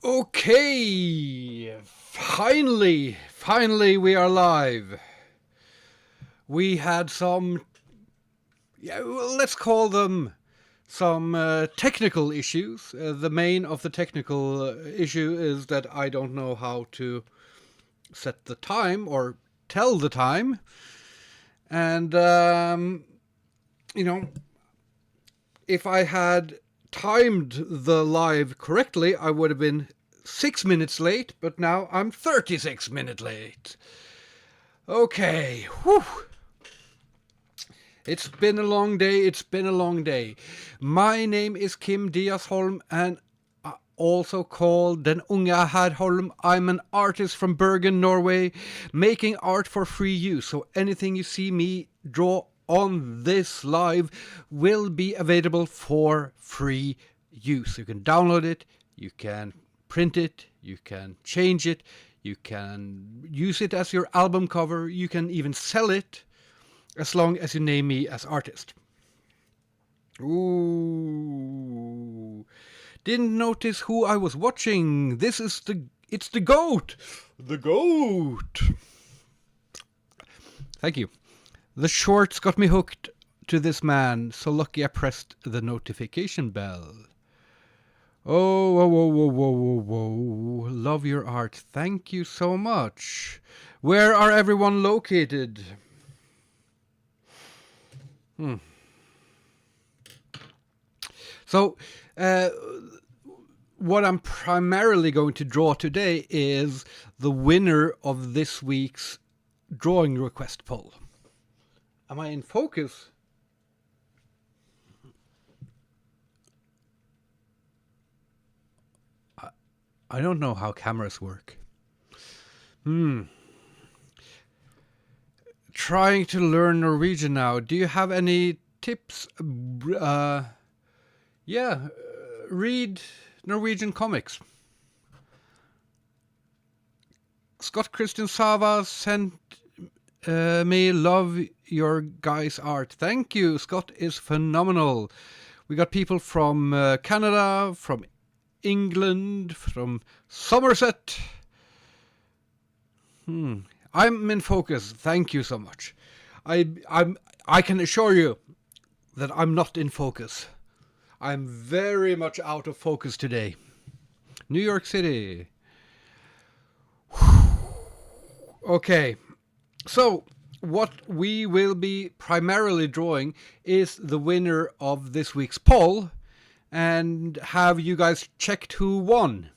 Okay, finally we are live. We had some, let's call them some technical issues. The main of the technical issue is that I don't know how to set the time or tell the time. And, if I had timed the live correctly, I would have been 6 minutes late, but now I'm 36 minutes late. Okay, whew. It's been a long day. My name is Kim Diasholm, and also called Den Unga Herrholm. I'm an artist from Bergen, Norway, making art for free use. So anything you see me draw on this live will be available for free use. You can download it, you can print it, you can change it, you can use it as your album cover, you can even sell it as long as you name me as artist. Ooh, didn't notice who I was watching. It's the GOAT. The GOAT. Thank you. The shorts got me hooked to this man, so lucky I pressed the notification bell. Oh, whoa. Love your art. Thank you so much. Where are everyone located? So, what I'm primarily going to draw today is the winner of this week's drawing request poll. Am I in focus? I don't know how cameras work. Trying to learn Norwegian now. Do you have any tips? Read Norwegian comics. Scott Christian Sava sent me love your guys' art. Thank you. Scott is phenomenal. We got people from Canada, from England, from Somerset. I'm in focus. Thank you so much. I can assure you that I'm not in focus. I'm very much out of focus today. New York City. Okay. So, what we will be primarily drawing is the winner of this week's poll, and have you guys checked who won?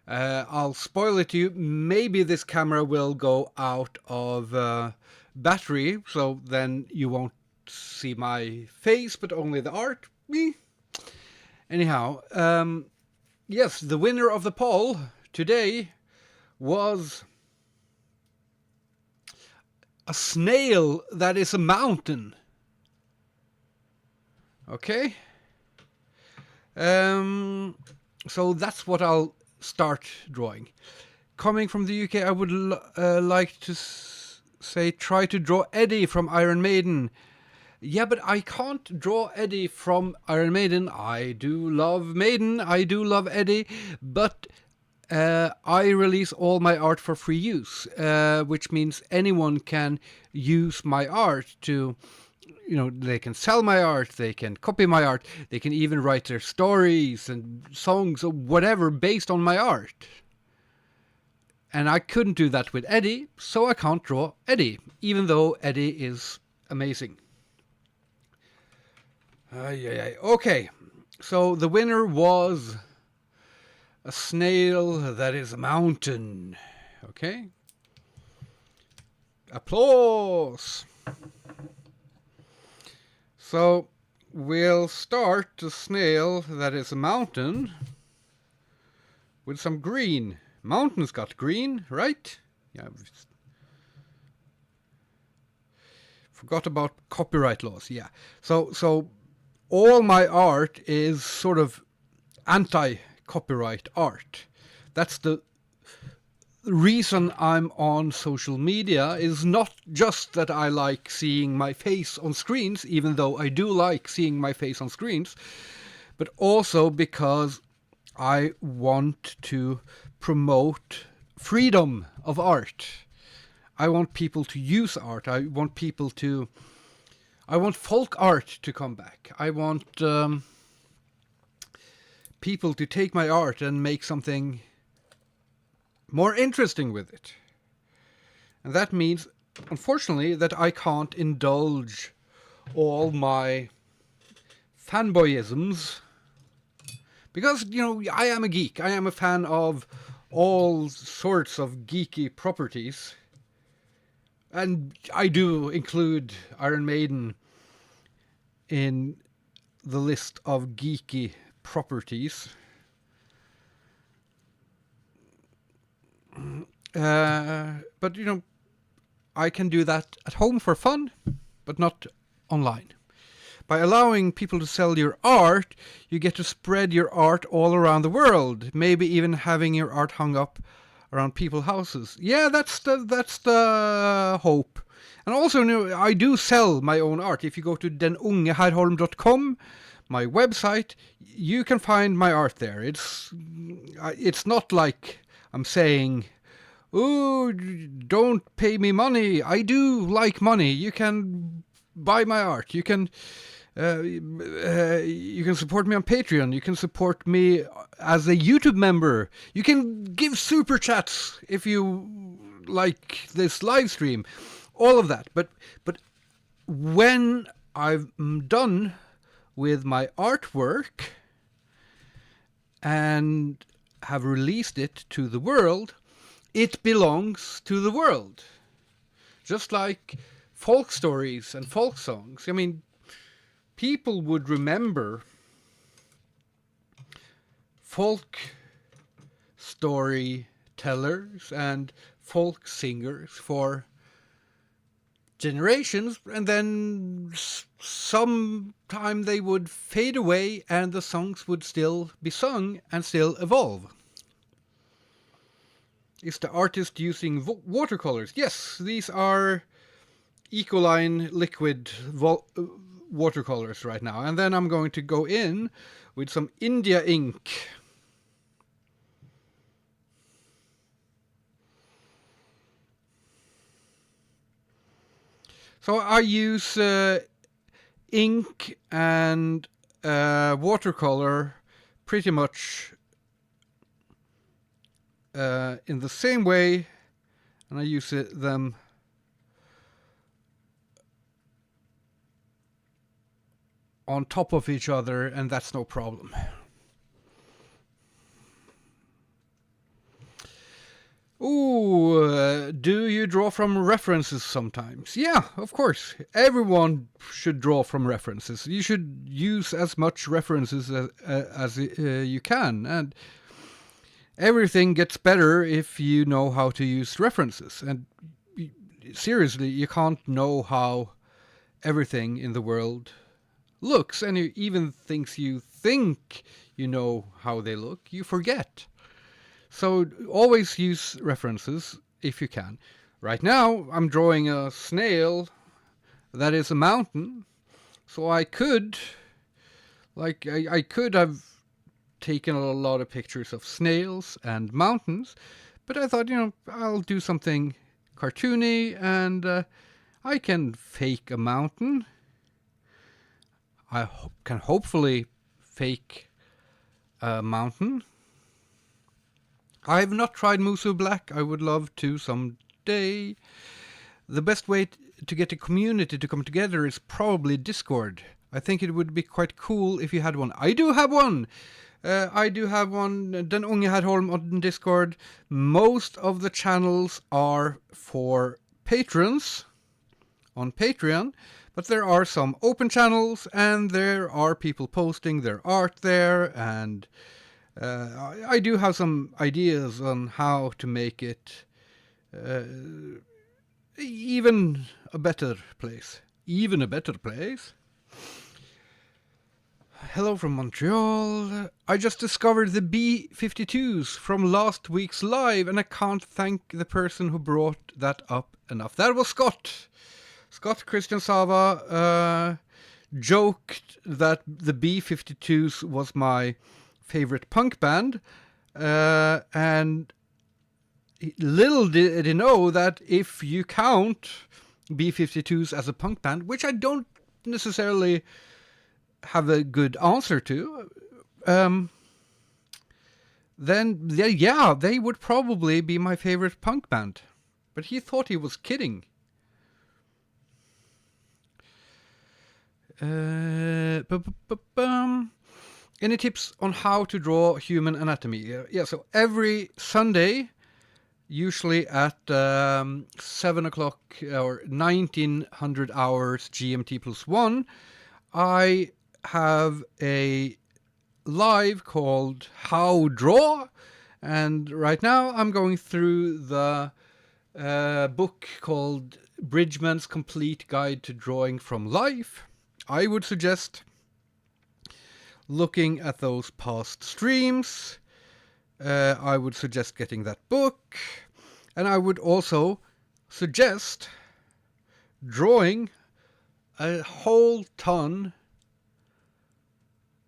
I'll spoil it to you. Maybe this camera will go out of battery, so then you won't see my face, but only the art. Anyhow, yes, the winner of the poll today was a snail that is a mountain. Okay. So that's what I'll start drawing. Coming from the UK, I would like to say try to draw Eddie from Iron Maiden. Yeah, but I can't draw Eddie from Iron Maiden. I do love Maiden. I do love Eddie, but I release all my art for free use, which means anyone can use my art to, they can sell my art, they can copy my art, they can even write their stories and songs or whatever based on my art. And I couldn't do that with Eddie, so I can't draw Eddie, even though Eddie is amazing. Okay, so the winner was a snail that is a mountain. Okay. Applause. So we'll start the snail that is a mountain with some green. Mountain's got green, right? Yeah. Forgot about copyright laws. Yeah. So all my art is sort of anti-copyright art. That's the reason I'm on social media, is not just that I like seeing my face on screens, even though I do like seeing my face on screens, but also because I want to promote freedom of art. I want people to use art. I want folk art to come back. I want people to take my art and make something more interesting with it. And that means, unfortunately, that I can't indulge all my fanboyisms. Because, I am a geek. I am a fan of all sorts of geeky properties. And I do include Iron Maiden in the list of geeky properties. But, I can do that at home for fun, but not online. By allowing people to sell your art, you get to spread your art all around the world. Maybe even having your art hung up around people's houses. Yeah, that's the hope. And also, I do sell my own art. If you go to denungeherholm.com, my website, you can find my art there. It's not like I'm saying, "Oh, don't pay me money." I do like money. You can buy my art. You can support me on Patreon. You can support me as a YouTube member. You can give super chats if you like this live stream. All of that. But when I'm done with my artwork and have released it to the world, it belongs to the world. Just like folk stories and folk songs. I mean, people would remember folk storytellers and folk singers for generations, and then sometime they would fade away and the songs would still be sung and still evolve. Is the artist using watercolors? Yes, these are Ecoline liquid watercolors right now. And then I'm going to go in with some India ink. So I use ink and watercolor pretty much in the same way, and I use them on top of each other, and that's no problem. Ooh, do you draw from references sometimes? Yeah, of course. Everyone should draw from references. You should use as much references as you can, and everything gets better if you know how to use references. And seriously, you can't know how everything in the world looks, and even things you think you know how they look, you forget. So always use references if you can. Right now, I'm drawing a snail that is a mountain, so I could have taken a lot of pictures of snails and mountains, but I thought, I'll do something cartoony, and I can fake a mountain. I can hopefully fake a mountain. I've not tried Musu Black. I would love to someday. The best way to get a community to come together is probably Discord. I think it would be quite cool if you had one. I do have one! Den Unge Herholm on Discord. Most of the channels are for patrons on Patreon, but there are some open channels, and there are people posting their art there, and I do have some ideas on how to make it even a better place. Even a better place. Hello from Montreal. I just discovered the B-52s from last week's live, and I can't thank the person who brought that up enough. That was Scott. Scott Christian Sava joked that the B-52s was my favorite punk band. And little did he know that if you count B-52s as a punk band, which I don't necessarily have a good answer to, then yeah, they would probably be my favorite punk band. But he thought he was kidding. Any tips on how to draw human anatomy? Yeah, so every Sunday, usually at 7 o'clock or 1900 hours GMT plus 1, I have a live called How Draw, and right now I'm going through the book called Bridgman's Complete Guide to Drawing from Life. I would suggest looking at those past streams. I would suggest getting that book, and I would also suggest drawing a whole ton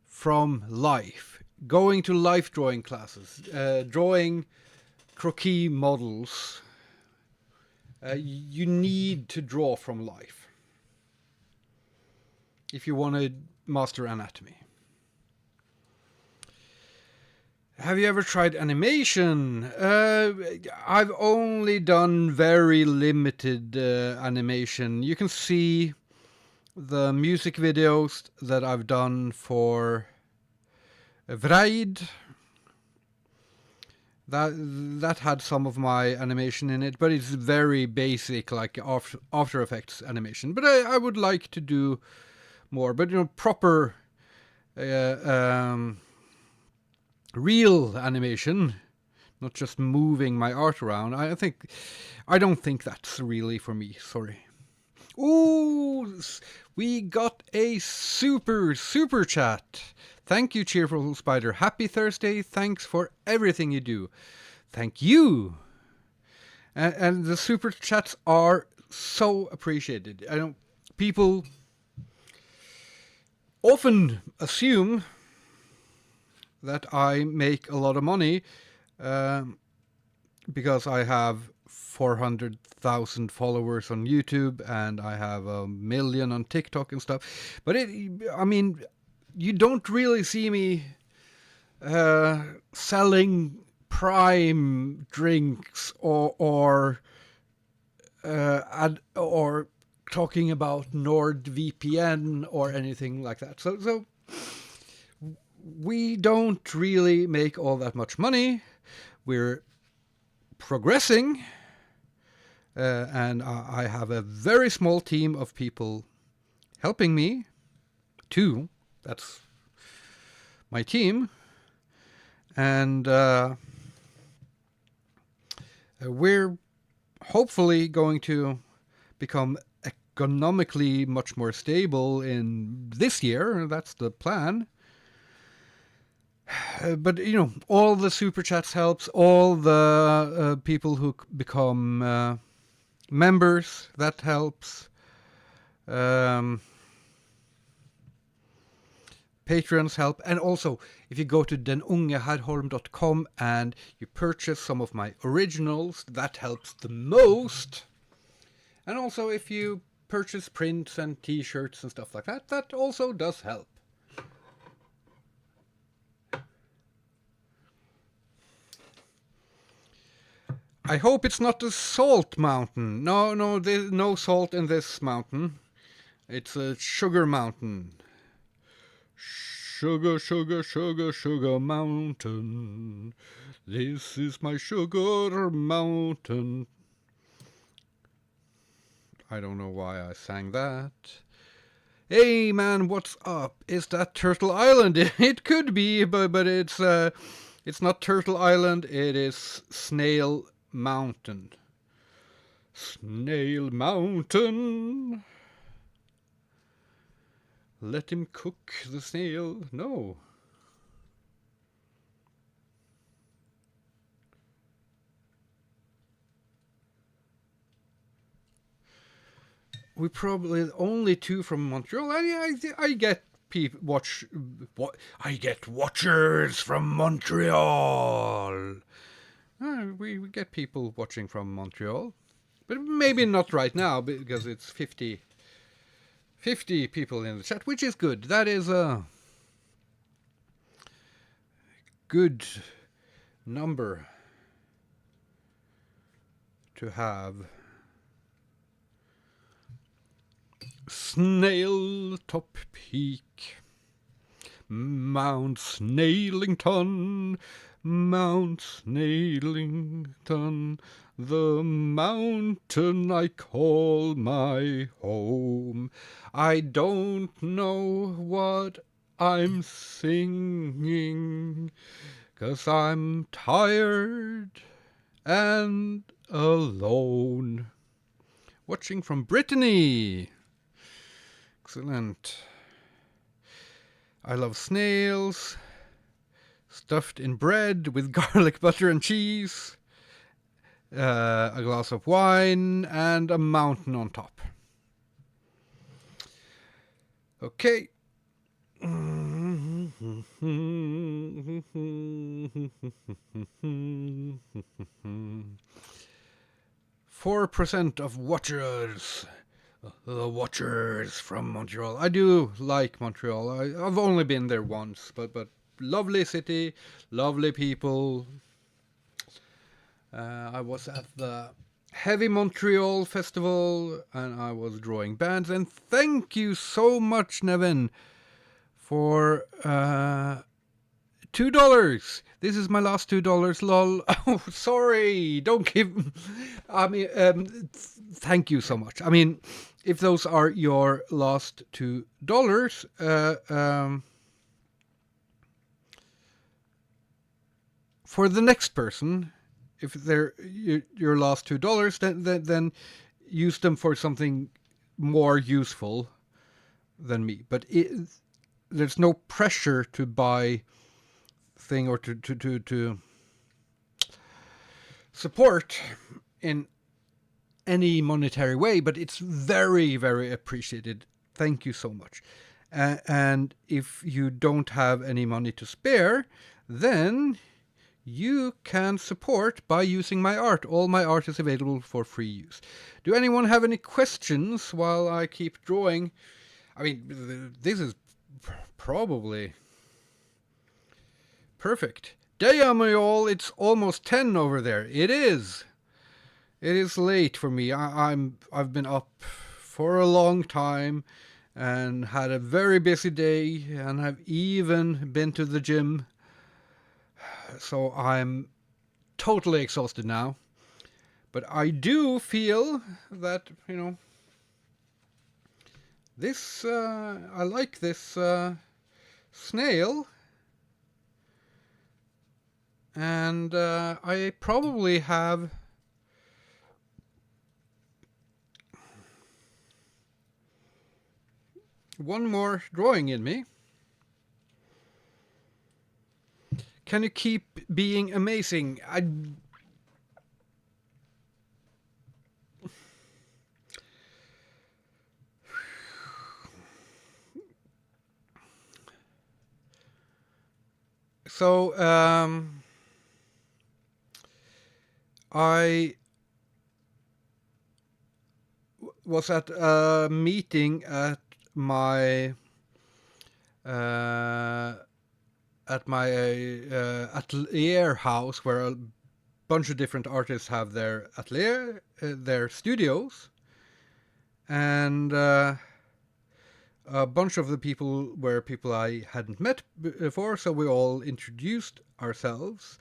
from life, going to life drawing classes, drawing croquis models. You need to draw from life if you want to master anatomy. Have you ever tried animation? I've only done very limited animation. You can see the music videos that I've done for Vreid. That had some of my animation in it, but it's very basic, like After Effects animation. But I would like to do more. But proper real animation, not just moving my art around. I don't think that's really for me. Sorry. Ooh, we got a super chat. Thank you, Cheerful Spider. Happy Thursday. Thanks for everything you do. Thank you. And the super chats are so appreciated. I know people often assume that I make a lot of money because I have 400,000 followers on YouTube and I have 1 million on TikTok and stuff. But you don't really see me selling Prime drinks or talking about NordVPN or anything like that. So we don't really make all that much money. We're progressing, and I have a very small team of people helping me. 2, that's my team. And we're hopefully going to become economically much more stable in this year. That's the plan. But all the super chats helps. All the people who become members, that helps. Patrons help. And also, if you go to denungeherrholm.com and you purchase some of my originals, that helps the most. And also, if you purchase prints and t-shirts and stuff like that, that also does help. I hope it's not a salt mountain. No, there's no salt in this mountain. It's a sugar mountain. Sugar, sugar, sugar, sugar mountain. This is my sugar mountain. I don't know why I sang that. Hey man, what's up? Is that Turtle Island? It could be, but it's not Turtle Island. It is Snail Mountain. Snail Mountain. Let him cook the snail. No. We probably only 2 from Montreal. I get I get watchers from Montreal. We get people watching from Montreal, but maybe not right now because it's 50 people in the chat, which is good. That is a good number to have. Snail Top Peak, Mount Snailington, Mount Snailington, the mountain I call my home. I don't know what I'm singing, 'cause I'm tired and alone. Watching from Brittany. Excellent. I love snails, stuffed in bread with garlic, butter and cheese, a glass of wine, and a mountain on top. Okay. 4% of watchers. The watchers from Montreal. I do like Montreal. I've only been there once, but lovely city, lovely people. I was at the Heavy Montreal Festival, and I was drawing bands. And thank you so much, Nevin, for $2. This is my last $2, lol. Oh, sorry. Don't give... I mean, thank you so much. I mean, if those are your last $2, for the next person, if they're your last $2, then use them for something more useful than me. But there's no pressure to buy thing or to support in any monetary way, but it's very, very appreciated. Thank you so much. And if you don't have any money to spare, then you can support by using my art. All my art is available for free use. Do anyone have any questions while I keep drawing? I mean, this is probably perfect. Damn you all, it's almost 10 over there. It is. It is late for me. I've been up for a long time and had a very busy day, and have even been to the gym. So I'm totally exhausted now. But I do feel that, this, I like this snail. And I probably have one more drawing in me. Can you keep being amazing? So, I was at a meeting at my atelier house, where a bunch of different artists have their atelier, their studios, and a bunch of the people were people I hadn't met before, so we all introduced ourselves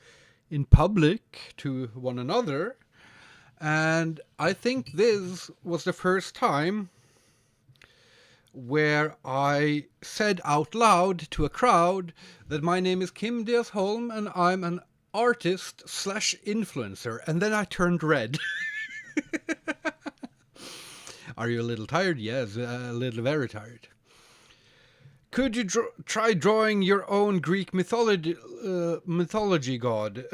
in public to one another. And I think this was the first time where I said out loud to a crowd that my name is Kim Diaz-Holm and I'm an artist/influencer. And then I turned red. Are you a little tired? Yes, a little very tired. Could you try drawing your own Greek mythology god?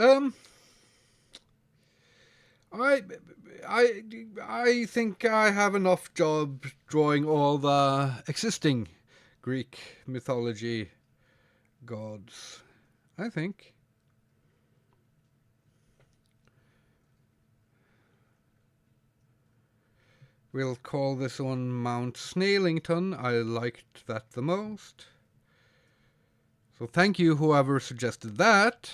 I think I have enough job drawing all the existing Greek mythology gods, I think. We'll call this one Mount Snailington. I liked that the most. So thank you, whoever suggested that.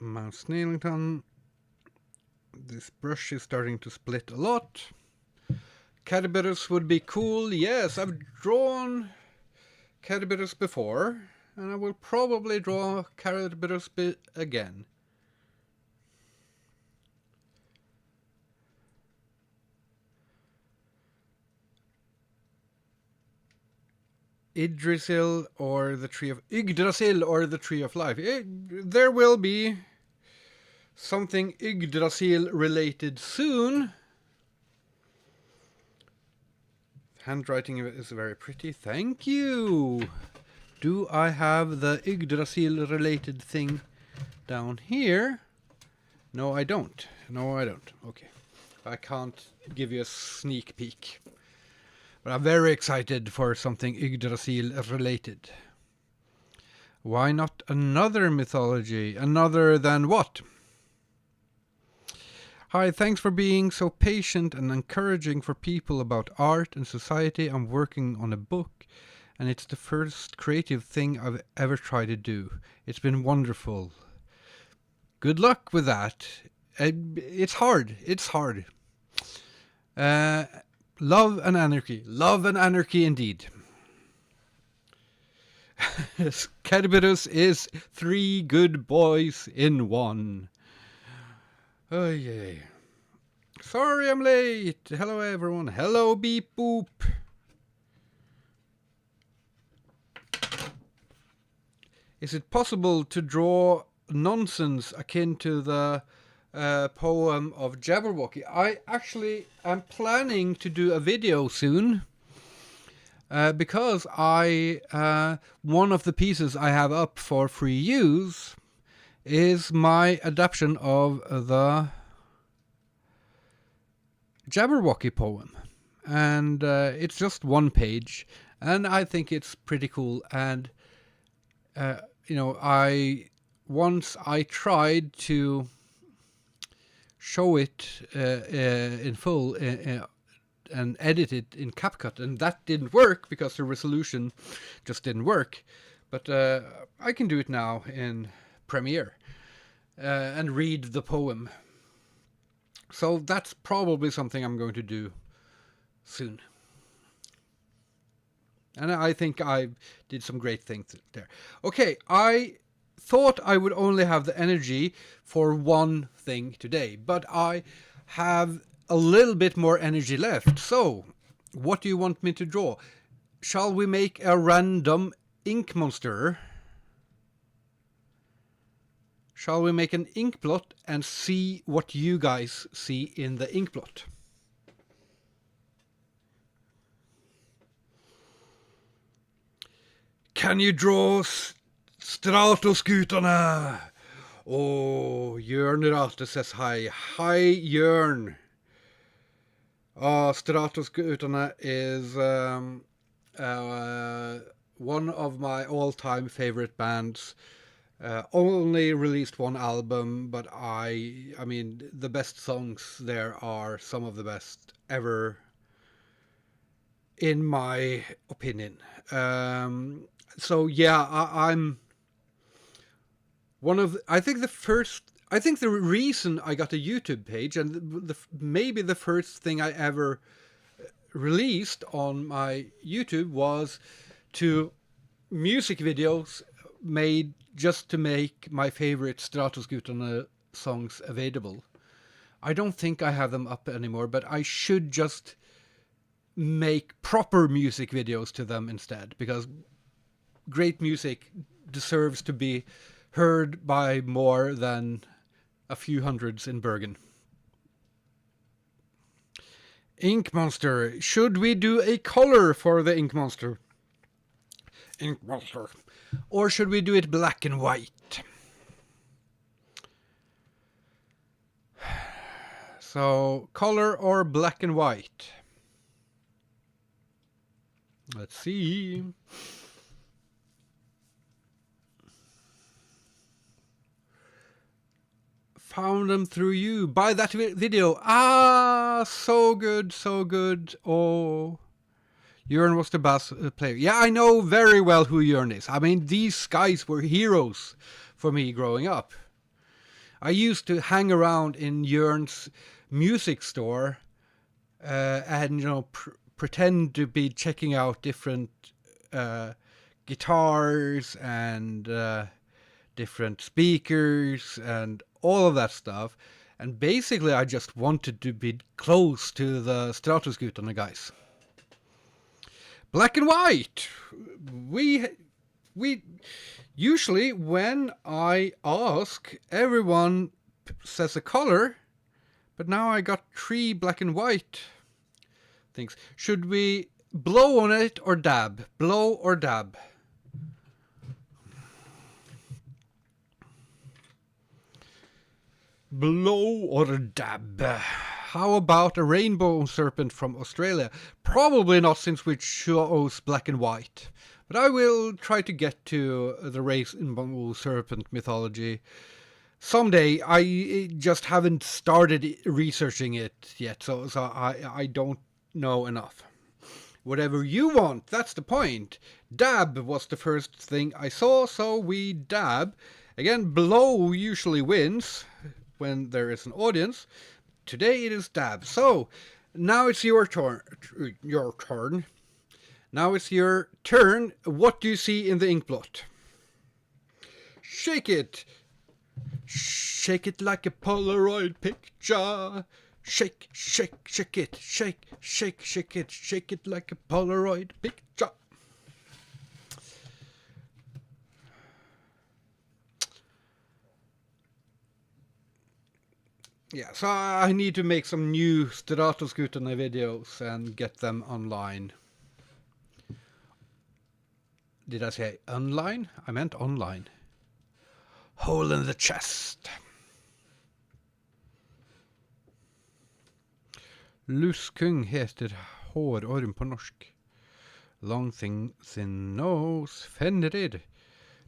Mount Snailington. This brush is starting to split a lot. Caterpillars would be cool. Yes, I've drawn caterpillars before, and I will probably draw caterpillars again. Yggdrasil or the Tree of Life. There will be something Yggdrasil related soon. Handwriting is very pretty. Thank you. Do I have the Yggdrasil related thing down here? No, I don't. Okay. I can't give you a sneak peek. But I'm very excited for something Yggdrasil related. Why not another mythology? Another than what? Hi, thanks for being so patient and encouraging for people about art and society. I'm working on a book, and it's the first creative thing I've ever tried to do. It's been wonderful. Good luck with that. It's hard. Love and anarchy indeed. Cadibirus is 3 good boys in 1. Oh yay. Sorry I'm late. Hello everyone. Hello beep boop. Is it possible to draw nonsense akin to the poem of Jabberwocky? I actually am planning to do a video soon. Because one of the pieces I have up for free use is my adaptation of the Jabberwocky poem. And it's just 1 page, and I think it's pretty cool. And, once I tried to show it in full and edit it in CapCut, and that didn't work because the resolution just didn't work. But I can do it now in Premiere and read the poem. So that's probably something I'm going to do soon. And I think I did some great things there. Okay, I thought I would only have the energy for 1 thing today, but I have a little bit more energy left. So, what do you want me to draw? Shall we make a random ink monster? Shall we make an ink blot and see what you guys see in the ink blot? Can you draw Stratoskutarna? Oh, Jörn Rate says hi. Hi, Jörn. Stratoskutarna is one of my all-time favorite bands. Only released 1 album, but I mean, the best songs there are some of the best ever, in my opinion. So yeah, I'm one of I think the reason I got a YouTube page, and maybe the first thing I ever released on my YouTube was to music videos made just to make my favorite Stratoskutarna songs available. I don't think I have them up anymore, but I should just make proper music videos to them instead, because great music deserves to be heard by more than a few hundreds in Bergen. Ink Monster. Should we do a color for the Ink Monster? Ink Monster. Or should we do it black and white? So, color or black and white? Let's see. Found them through you. By that video. Ah, so good, so good. Oh, Jörn was the bass player. Yeah, I know very well who Jörn is. I mean, these guys were heroes for me growing up. I used to hang around in Jörn's music store and, you know, pretend to be checking out different guitars and different speakers and all of that stuff. And basically, I just wanted to be close to the Stratoskutarna guys. Black and white. We usually, when I ask, everyone says a color, but now I got 3 black and white things. Should we blow on it or dab? Blow or dab? Blow or dab? How about a rainbow serpent from Australia? Probably not, since we chose black and white. But I will try to get to the rainbow serpent mythology someday. I just haven't started researching it yet, so I don't know enough. Whatever you want, that's the point. Dab was the first thing I saw, so we dab. Again, blow usually wins when there is an audience. Today it is dab. So now it's your turn. Now it's your turn. What do you see in the ink blot? Shake it. Shake it like a Polaroid picture. Shake, shake, shake it. Shake, shake, shake it. Shake it like a Polaroid picture. Yeah, so I need to make some new Stratoskutarna videos and get them online. Did I say online? I meant online. Hole in the chest. Luskung heter hårorm på norsk. Long thin nose. Fenrid.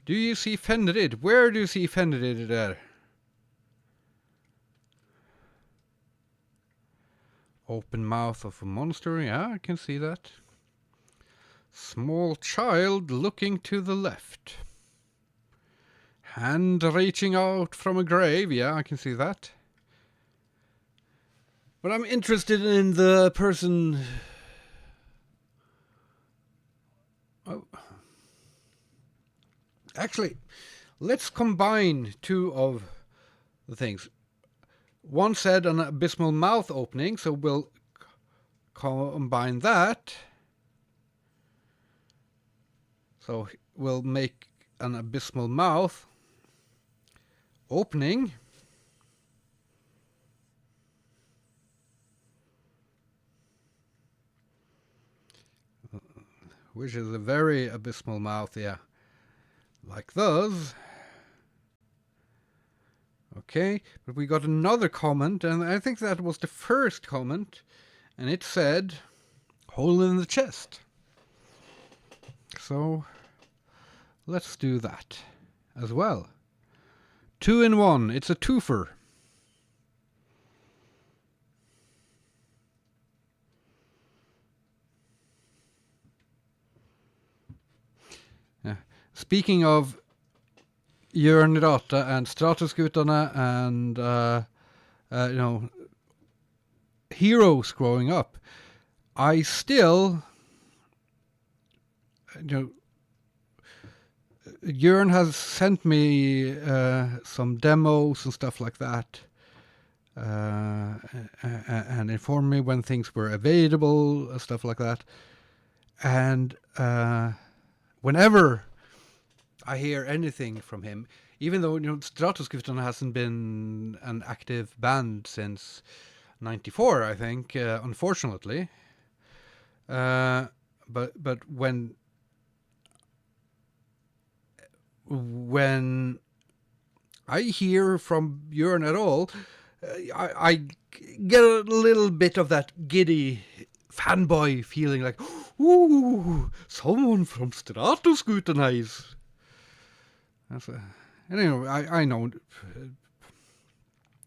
Do you see Fenrid? Where do you see Fenrid there? Open mouth of a monster. Yeah, I can see that. Small child looking to the left. Hand reaching out from a grave. Yeah, I can see that. But I'm interested in the person. Oh. Actually, let's combine 2 of the things. One said an abysmal mouth opening, so we'll combine that. So we'll make an abysmal mouth opening. Which is a very abysmal mouth, yeah. Like those. Okay, but we got another comment, and I think that was the first comment, and it said, hole in the chest. So, let's do that as well. 2 in 1, it's a twofer. Yeah. Speaking of Jörn Rata and Stratoskutarna and you know, heroes growing up, I still, you know, Jörn has sent me some demos and stuff like that, and informed me when things were available, stuff like that. And whenever I hear anything from him, even though, you know, Stratoskutarna hasn't been an active band since '94, I think, unfortunately. But when I hear from Björn at all, I get a little bit of that giddy fanboy feeling, like, ooh, someone from Stratusgutenhuis. Anyway, I know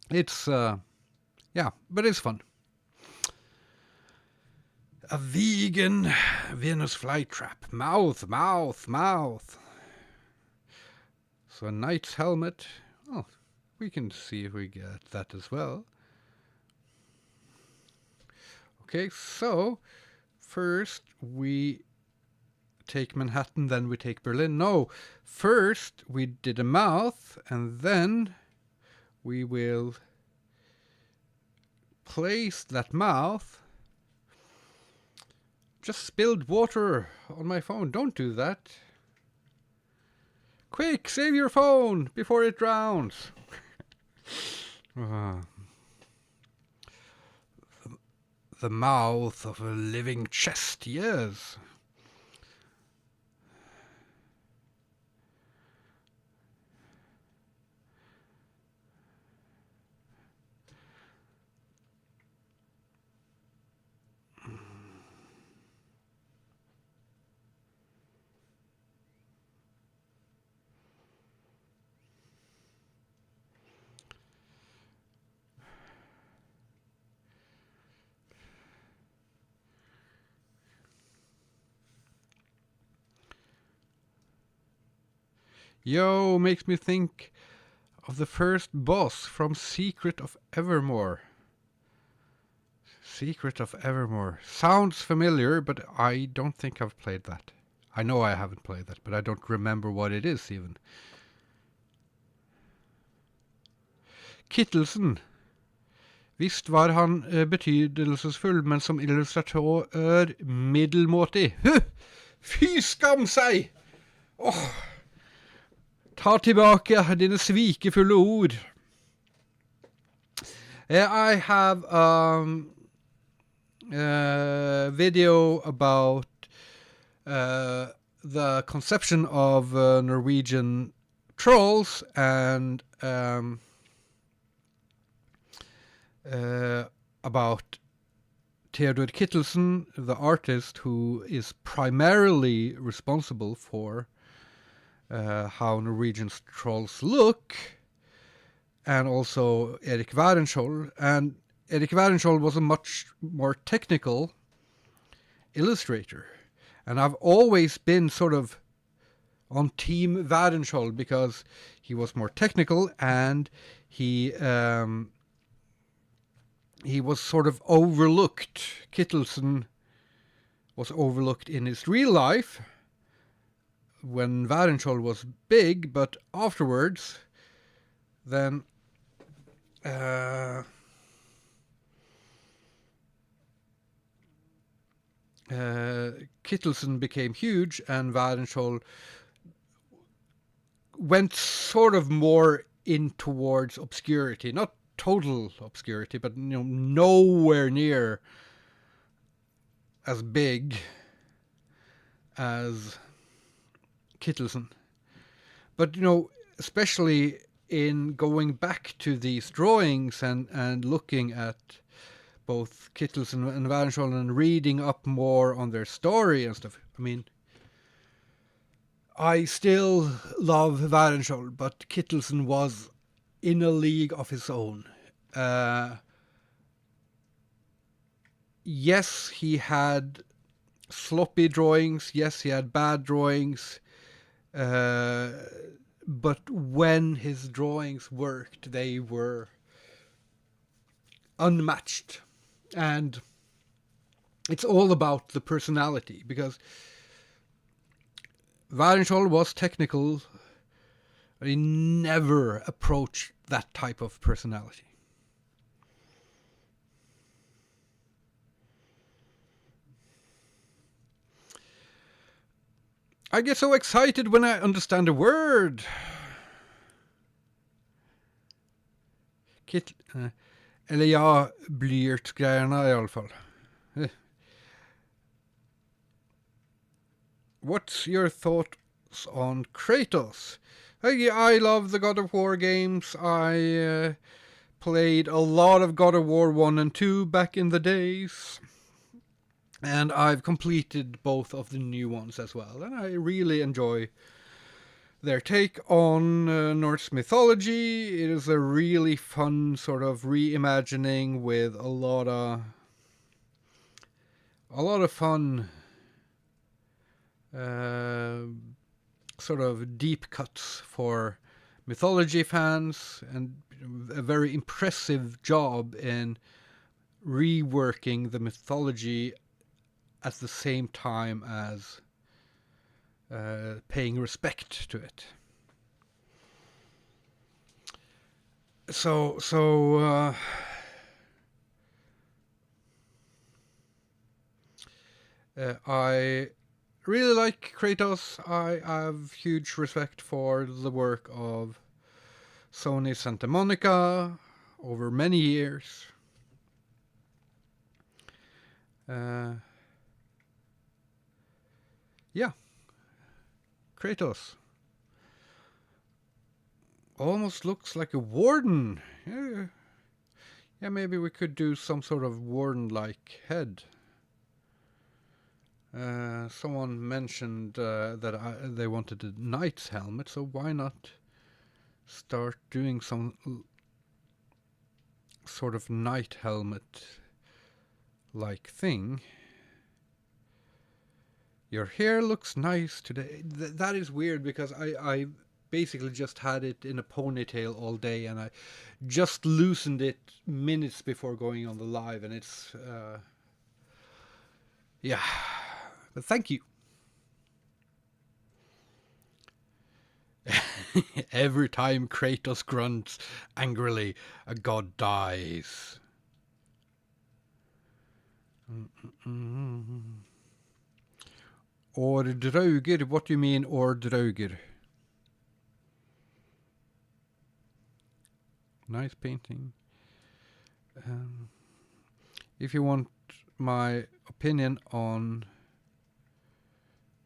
it's yeah, but it's fun. A vegan Venus flytrap. Mouth. So a knight's helmet. Oh, we can see if we get that as well. Okay, so first we take Manhattan, then we take Berlin. No, first we did a mouth, and then we will place that mouth. Just spilled water on my phone. Don't do that. Quick, save your phone before it drowns. The mouth of a living chest, yes. Yo, makes me think of the first boss from Secret of Evermore. Secret of Evermore. Sounds familiar, but I don't think I've played that. I know I haven't played that, but I don't remember what it is even. Kittelsen. Visst var han betydelsesfull, men som illustratør middelmåtig. Fy skam seg! Ta tilbake dine svikefulle ord. I have a video about the conception of Norwegian trolls and about Theodor Kittelsen, the artist who is primarily responsible for how Norwegian trolls look, and also Erik Werenskiold. And Erik Werenskiold was a much more technical illustrator. And I've always been sort of on Team Werenskiold because he was more technical, and he was sort of overlooked. Kittelsen was overlooked in his real life when Werenskiold was big, but afterwards, then Kittelsen became huge, and Werenskiold went sort of more in towards obscurity. Not total obscurity, but nowhere near as big as Kittelsen. But especially in going back to these drawings and looking at both Kittelsen and Werenskiold and reading up more on their story and stuff, I mean, I still love Werenskiold, but Kittelsen was in a league of his own. Yes, he had sloppy drawings. Yes, he had bad drawings. But when his drawings worked, they were unmatched. And it's all about the personality, because Werenskiold was technical. He never approached that type of personality. I get so excited when I understand a word. Eller ja, blyertsgrejerna i alla fall. What's your thoughts on Kratos? I love the God of War games. I played a lot of God of War 1 and 2 back in the days. And I've completed both of the new ones as well. And I really enjoy their take on Norse mythology. It is a really fun sort of reimagining with a lot of fun sort of deep cuts for mythology fans, and a very impressive job in reworking the mythology at the same time as paying respect to it. I really like Kratos. I have huge respect for the work of Sony Santa Monica over many years. Yeah. Kratos. Almost looks like a warden. Yeah, maybe we could do some sort of warden-like head. Someone mentioned that they wanted a knight's helmet, so why not start doing some sort of knight helmet-like thing? Your hair looks nice today. That is weird because I basically just had it in a ponytail all day, and I just loosened it minutes before going on the live, and it's yeah. But thank you. Every time Kratos grunts angrily, a god dies. Ordrauger, what do you mean Ordrauger? Nice painting. If you want my opinion on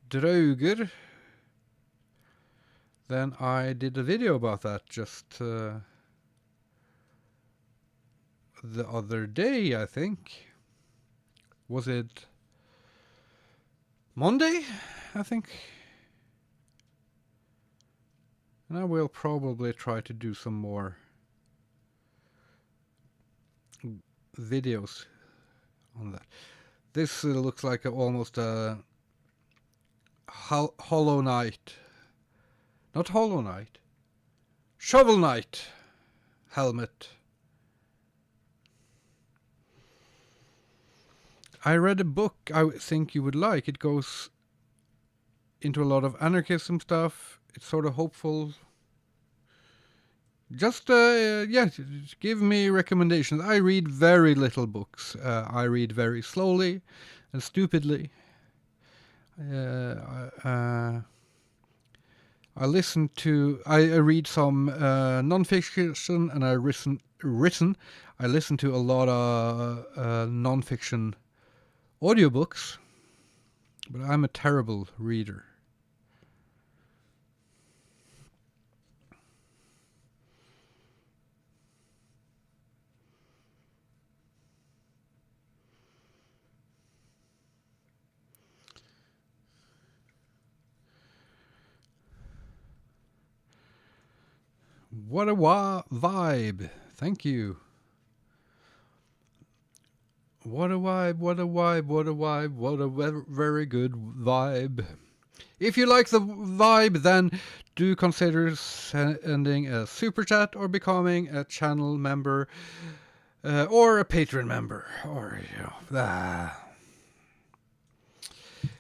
Drauger, then I did a video about that just the other day, I think. Was it Monday, I think? And I will probably try to do some more videos on that. This looks like almost a Hollow Knight. Not Hollow Knight. Shovel Knight helmet. I read a book I think you would like. It goes into a lot of anarchism stuff. It's sort of hopeful. Just, give me recommendations. I read very little books. I read very slowly and stupidly. I read some non-fiction, and I listen to a lot of non-fiction audiobooks, but I'm a terrible reader. What a vibe. Thank you. What a vibe, what a vibe, what a vibe, what a very good vibe. If you like the vibe, then do consider sending a super chat or becoming a channel member or a Patreon member. Or,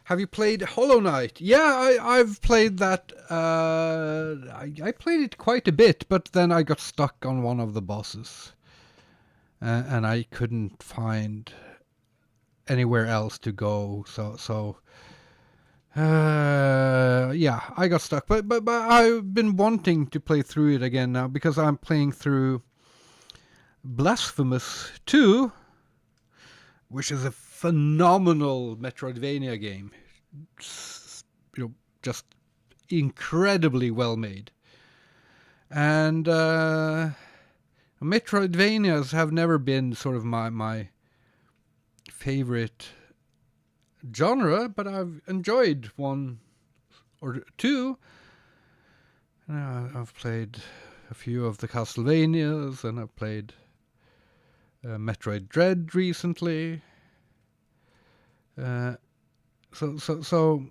Have you played Hollow Knight? Yeah, I've played that. I played it quite a bit, but then I got stuck on one of the bosses. And I couldn't find anywhere else to go. So I got stuck. But I've been wanting to play through it again now because I'm playing through Blasphemous 2, which is a phenomenal Metroidvania game. Just incredibly well made. And Metroidvanias have never been sort of my favorite genre, but I've enjoyed one or two. I've played a few of the Castlevanias, and I've played Metroid Dread recently. So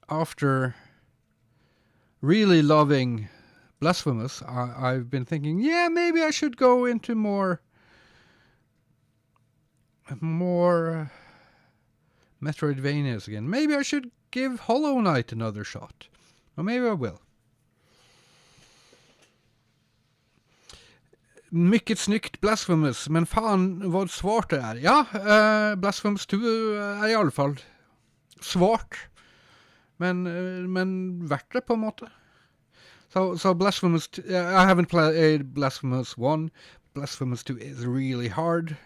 after really loving Blasphemous, I've been thinking, yeah, maybe I should go into more Metroidvanias again. Maybe I should give Hollow Knight another shot. Or maybe I will. Mycket snyggt Blasphemous, men fan vad svårt det är. Ja, Blasphemous 2 är i alla fall svårt. Men värt det på en måte. So Blasphemous 2, I haven't played Blasphemous 1. Blasphemous 2 is really hard.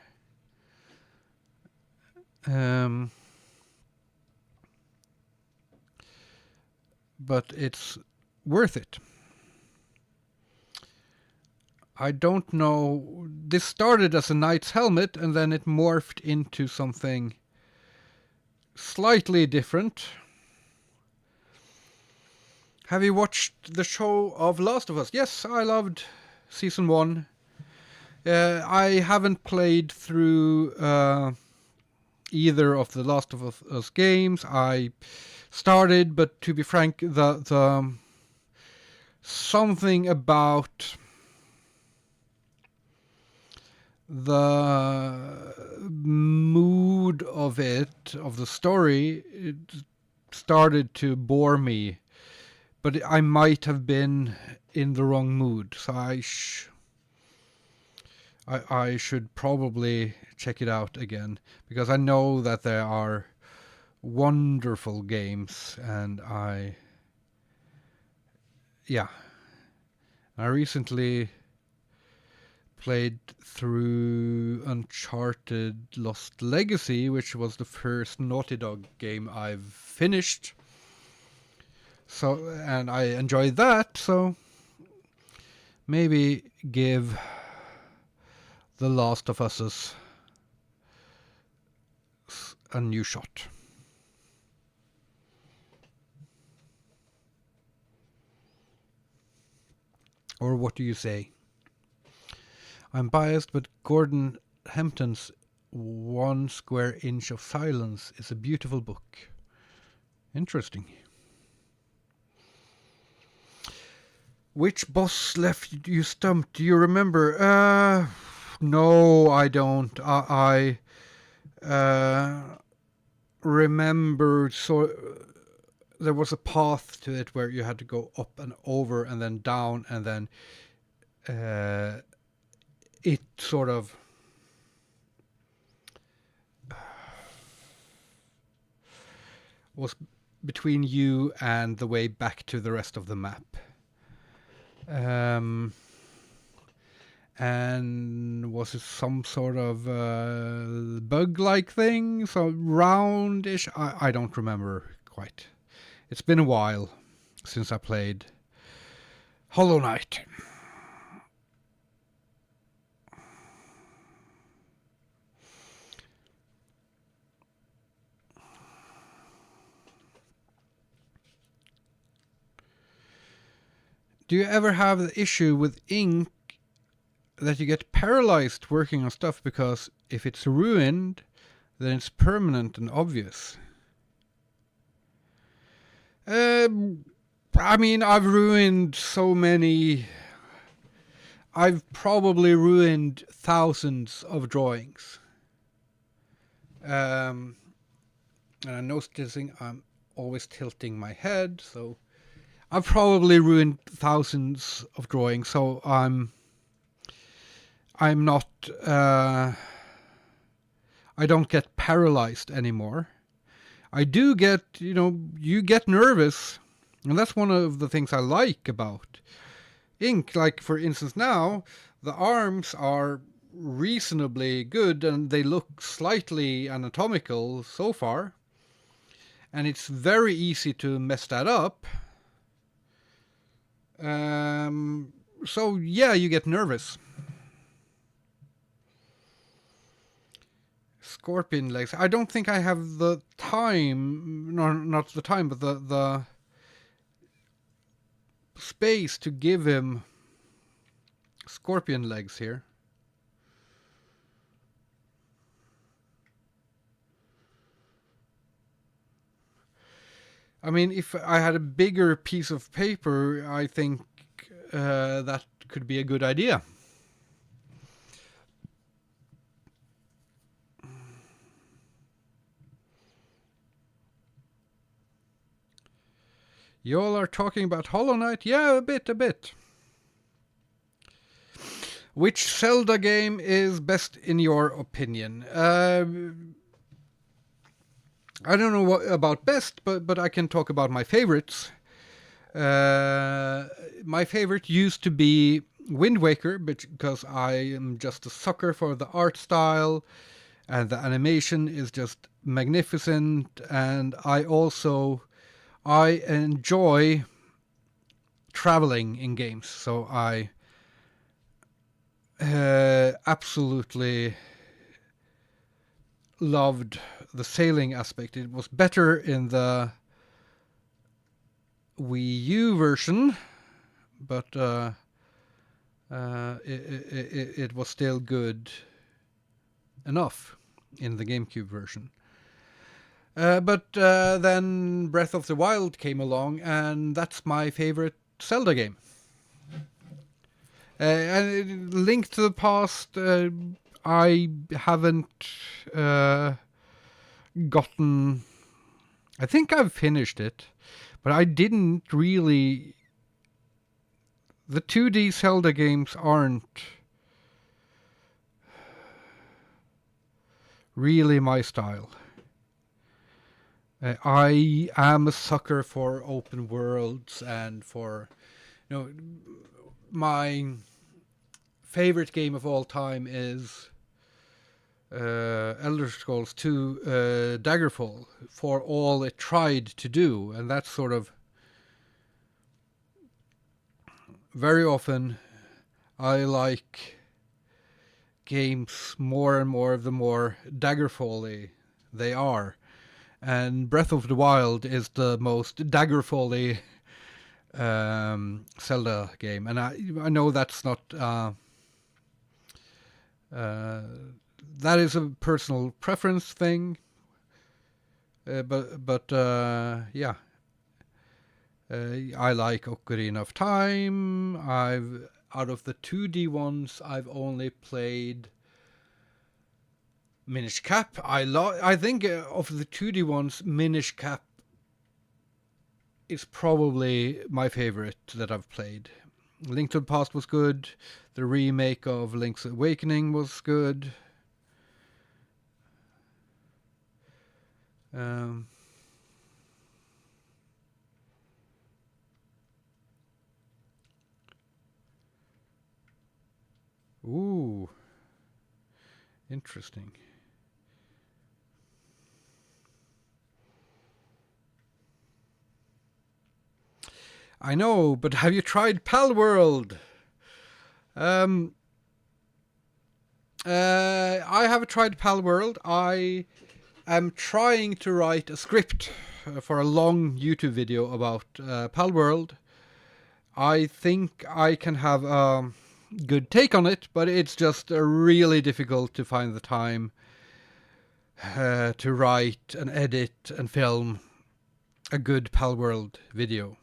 But it's worth it. I don't know. This started as a knight's helmet, and then it morphed into something slightly different. Have you watched the show of Last of Us? Yes, I loved season 1. I haven't played through either of the Last of Us games. I started, but to be frank, the something about the mood of the story, it started to bore me. But I might have been in the wrong mood, so I should probably check it out again, because I know that there are wonderful games, and I recently played through Uncharted Lost Legacy, which was the first Naughty Dog game I've finished. So, and I enjoyed that, so maybe give The Last of Us a new shot. Or what do you say? I'm biased, but Gordon Hempton's 1 Square Inch of Silence is a beautiful book. Interesting. Which boss left you stumped? Do you remember? No, I don't. I remember, so there was a path to it where you had to go up and over and then down, and then it sort of was between you and the way back to the rest of the map. And was it some sort of bug-like thing? So roundish? I don't remember quite. It's been a while since I played Hollow Knight. Do you ever have the issue with ink that you get paralyzed working on stuff because if it's ruined, then it's permanent and obvious? I mean, I've ruined so many. I've probably ruined thousands of drawings. And I'm noticing I'm always tilting my head, so I've probably ruined thousands of drawings, so I'm not, I don't get paralyzed anymore. I do get, you get nervous, and that's one of the things I like about ink. Like, for instance, now, The arms are reasonably good and they look slightly anatomical so far. And it's very easy to mess that up. So yeah, you get nervous. Scorpion legs. I don't think I have the time, no, not the time, but the space to give him scorpion legs here. I mean, if I had a bigger piece of paper, I think that could be a good idea. Y'all are talking about Hollow Knight? Yeah, a bit. Which Zelda game is best in your opinion? I don't know about best, but I can talk about my favorites. My favorite used to be Wind Waker, because I am just a sucker for the art style, and the animation is just magnificent, and I enjoy traveling in games, so I absolutely loved the sailing aspect. It was better in the Wii U version, but it was still good enough in the GameCube version. But then Breath of the Wild came along, and that's my favorite Zelda game. And Link to the Past, I haven't gotten... I think I've finished it, but I didn't really... The 2D Zelda games aren't really my style. I am a sucker for open worlds and for, my favorite game of all time is Elder Scrolls 2 Daggerfall, for all it tried to do, and that's sort of very often I like games more and more the more Daggerfall-y they are. And Breath of the Wild is the most Daggerfall-y Zelda game. And I know that's not... that is a personal preference thing. But yeah. I like Ocarina of Time. Out of the 2D ones, I've only played Minish Cap. I think of the 2D ones, Minish Cap is probably my favorite that I've played. Link to the Past was good. The remake of Link's Awakening was good. Ooh, interesting. I know, but have you tried Palworld? I have tried Palworld. I am trying to write a script for a long YouTube video about Palworld. I think I can have a good take on it, but it's just really difficult to find the time to write and edit and film a good Palworld video.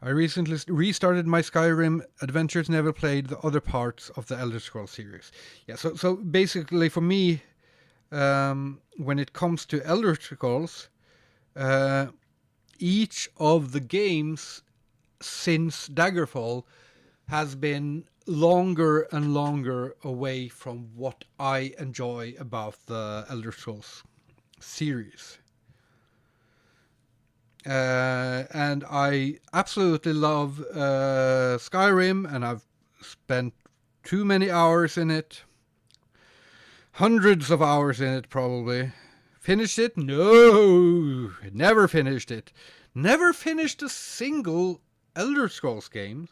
I recently restarted my Skyrim adventures, never played the other parts of the Elder Scrolls series. Yeah, so basically for me, when it comes to Elder Scrolls, each of the games since Daggerfall has been longer and longer away from what I enjoy about the Elder Scrolls series. And I absolutely love Skyrim, and I've spent too many hours in it. Hundreds of hours in it, probably. Finished it? No! Never finished it. Never finished a single Elder Scrolls game.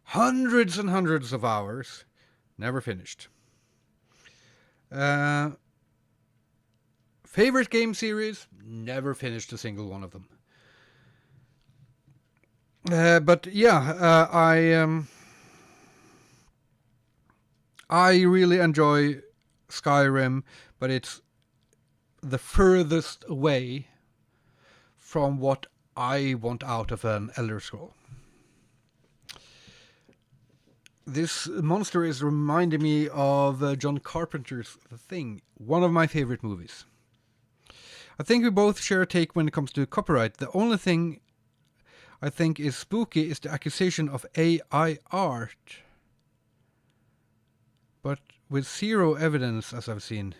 Hundreds and hundreds of hours. Never finished. Favorite game series? Never finished a single one of them. But yeah, I really enjoy Skyrim, but it's the furthest away from what I want out of an Elder Scroll. This monster is reminding me of John Carpenter's The Thing, one of my favorite movies. I think we both share a take when it comes to copyright. The only thing I think is spooky is the accusation of AI art, but with zero evidence, as I've seen.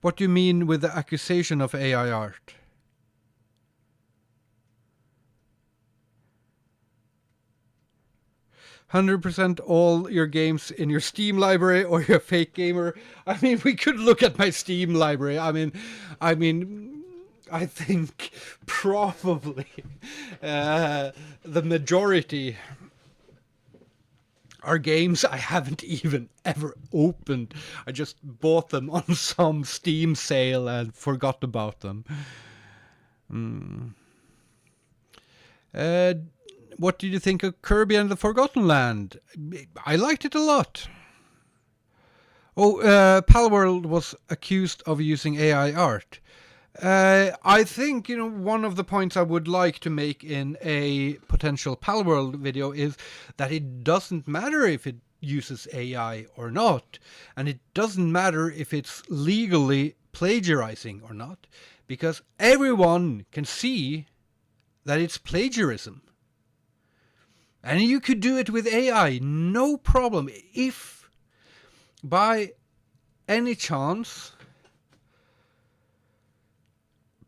What do you mean with the accusation of AI art? %, all your games in your Steam library, or you're a fake gamer. I mean, we could look at my Steam library. I think probably the majority are games I haven't even ever opened. I just bought them on some Steam sale and forgot about them. What did you think of Kirby and the Forgotten Land? I liked it a lot. Oh, Palworld was accused of using AI art. I think, one of the points I would like to make in a potential Palworld video is that it doesn't matter if it uses AI or not. And it doesn't matter if it's legally plagiarizing or not. Because everyone can see that it's plagiarism. And you could do it with AI, no problem. If by any chance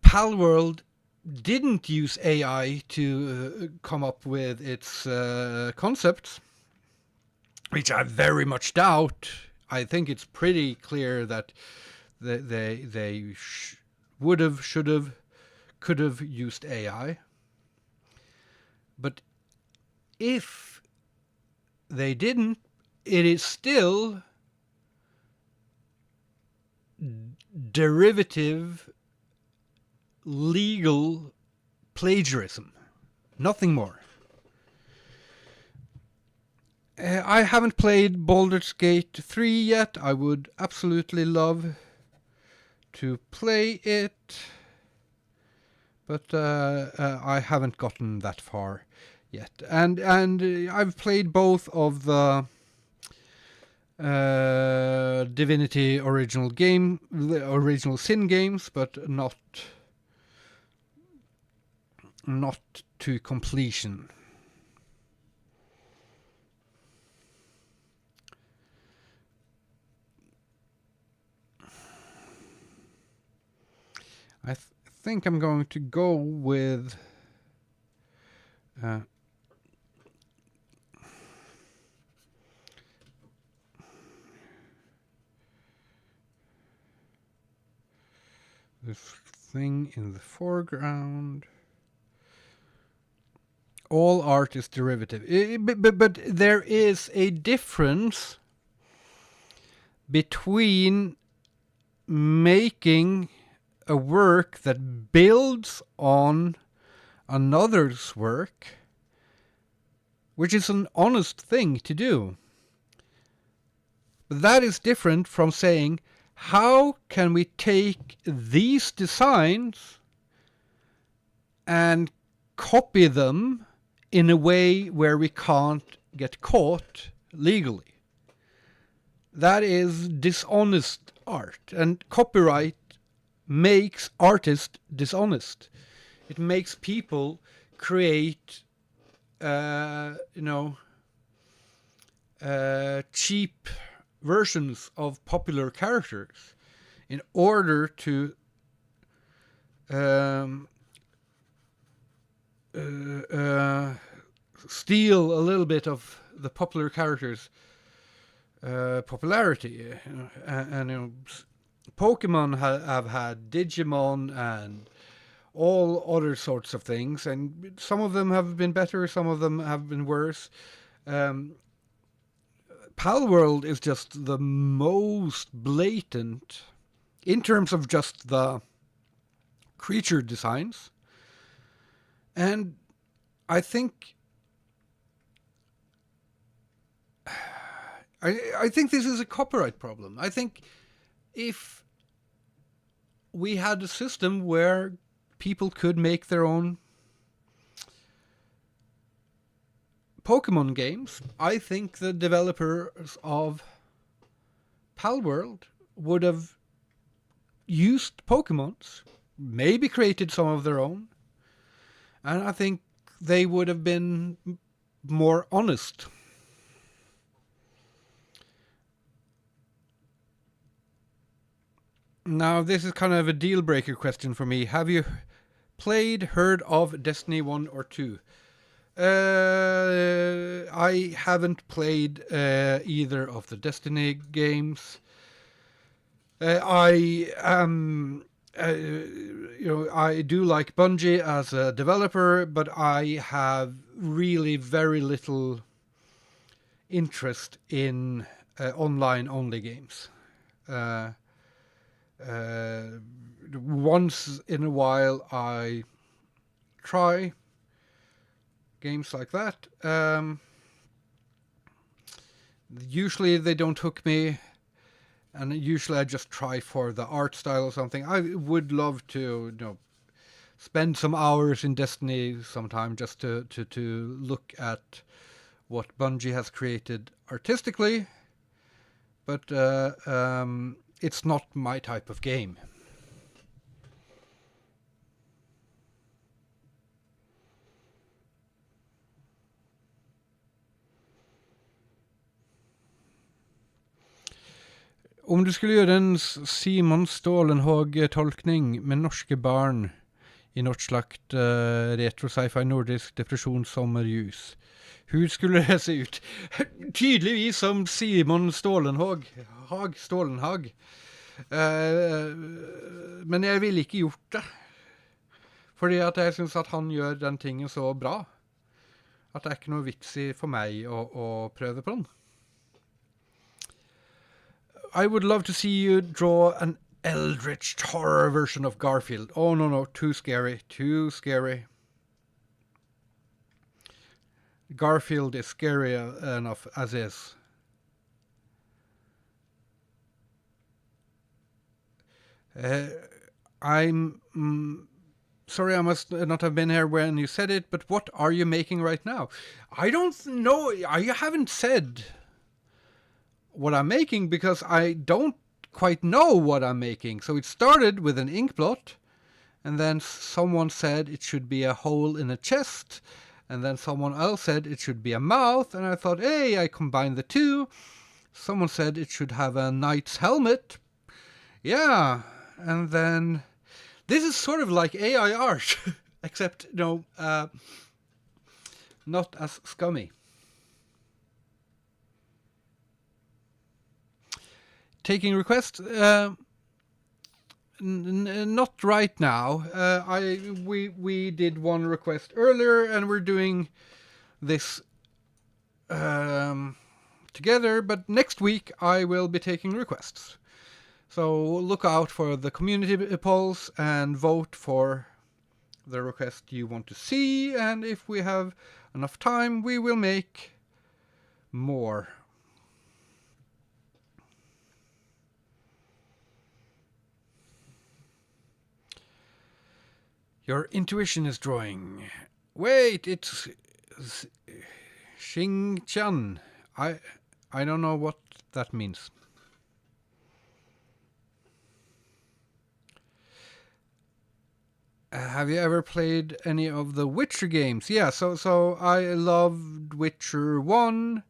Palworld didn't use AI to come up with its concepts, which I very much doubt. I think it's pretty clear that they would have, should have, could have used AI. But if they didn't, it is still derivative legal plagiarism. Nothing more. I haven't played Baldur's Gate 3 yet. I would absolutely love to play it, but I haven't gotten that far yet. And I've played both of the Divinity original Sin games, but not to completion. I think I'm going to go with this thing in the foreground. All art is derivative. But there is a difference between making a work that builds on another's work, which is an honest thing to do. But that is different from saying, how can we take these designs and copy them in a way where we can't get caught legally? That is dishonest art, and copyright makes artists dishonest. It makes people create, cheap versions of popular characters in order to steal a little bit of the popular characters' popularity. And Pokemon have had Digimon and all other sorts of things, and some of them have been better, some of them have been worse. Palworld is just the most blatant in terms of just the creature designs. And I think I think this is a copyright problem. I think if we had a system where people could make their own Pokemon games, I think the developers of Palworld would have used Pokemons, maybe created some of their own, and I think they would have been more honest. Now, this is kind of a deal breaker question for me. Have you heard of Destiny 1 or 2? I haven't played either of the Destiny games. I am, I do like Bungie as a developer, but I have really very little interest in online-only games. Once in a while, I try games like that. Usually they don't hook me, and usually I just try for the art style or something. I would love to, spend some hours in Destiny sometime just to look at what Bungie has created artistically, but it's not my type of game. Om du skulle gjøre en Simon Stålenhag-tolkning med norske barn i norskslagt retro-sci-fi nordisk depresjonssommerjus, hur skulle det se ut? Tydeligvis som Simon Stålenhag. Stålenhag. Men jeg ville ikke gjort det. Fordi at jeg synes at han gjør den tingen så bra. At det er ikke noe vits i for meg å prøve på den. I would love to see you draw an eldritch horror version of Garfield. Oh, no, too scary. Garfield is scary enough as is. I'm sorry, I must not have been here when you said it, but what are you making right now? I don't know. I haven't said what I'm making because I don't quite know what I'm making. So it started with an ink blot, and then someone said it should be a hole in a chest, and then someone else said it should be a mouth, and I thought, hey, I combined the two. Someone said it should have a knight's helmet. Yeah, and then this is sort of like AI art, except, not as scummy. Taking requests? Not right now. We did one request earlier, and we're doing this together. But next week I will be taking requests. So look out for the community polls and vote for the request you want to see. And if we have enough time, we will make more. Your intuition is drawing. Wait, it's Xing-chan. I don't know what that means. Have you ever played any of the Witcher games? Yeah, so I loved Witcher 1.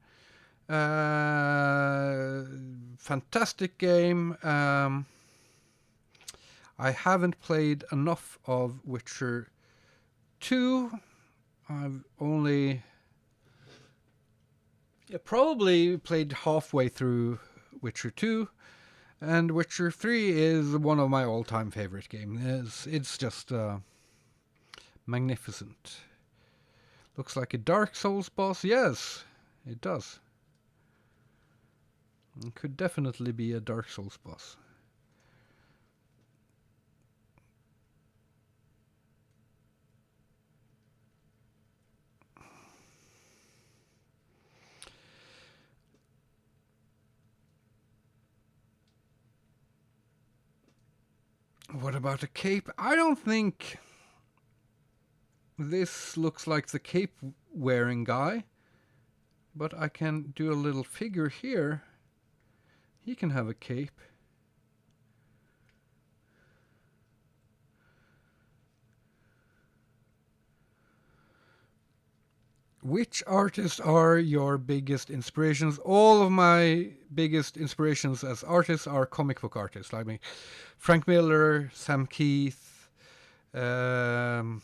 Fantastic game. I haven't played enough of Witcher 2, I've only probably played halfway through Witcher 2, and Witcher 3 is one of my all-time favorite games. It's just magnificent. Looks like a Dark Souls boss. Yes, it does. It could definitely be a Dark Souls boss. What about a cape? I don't think this looks like the cape wearing guy, but I can do a little figure here. He can have a cape. Which artists are your biggest inspirations? All of my biggest inspirations as artists are comic book artists, like me. Frank Miller, Sam Keith, Goseki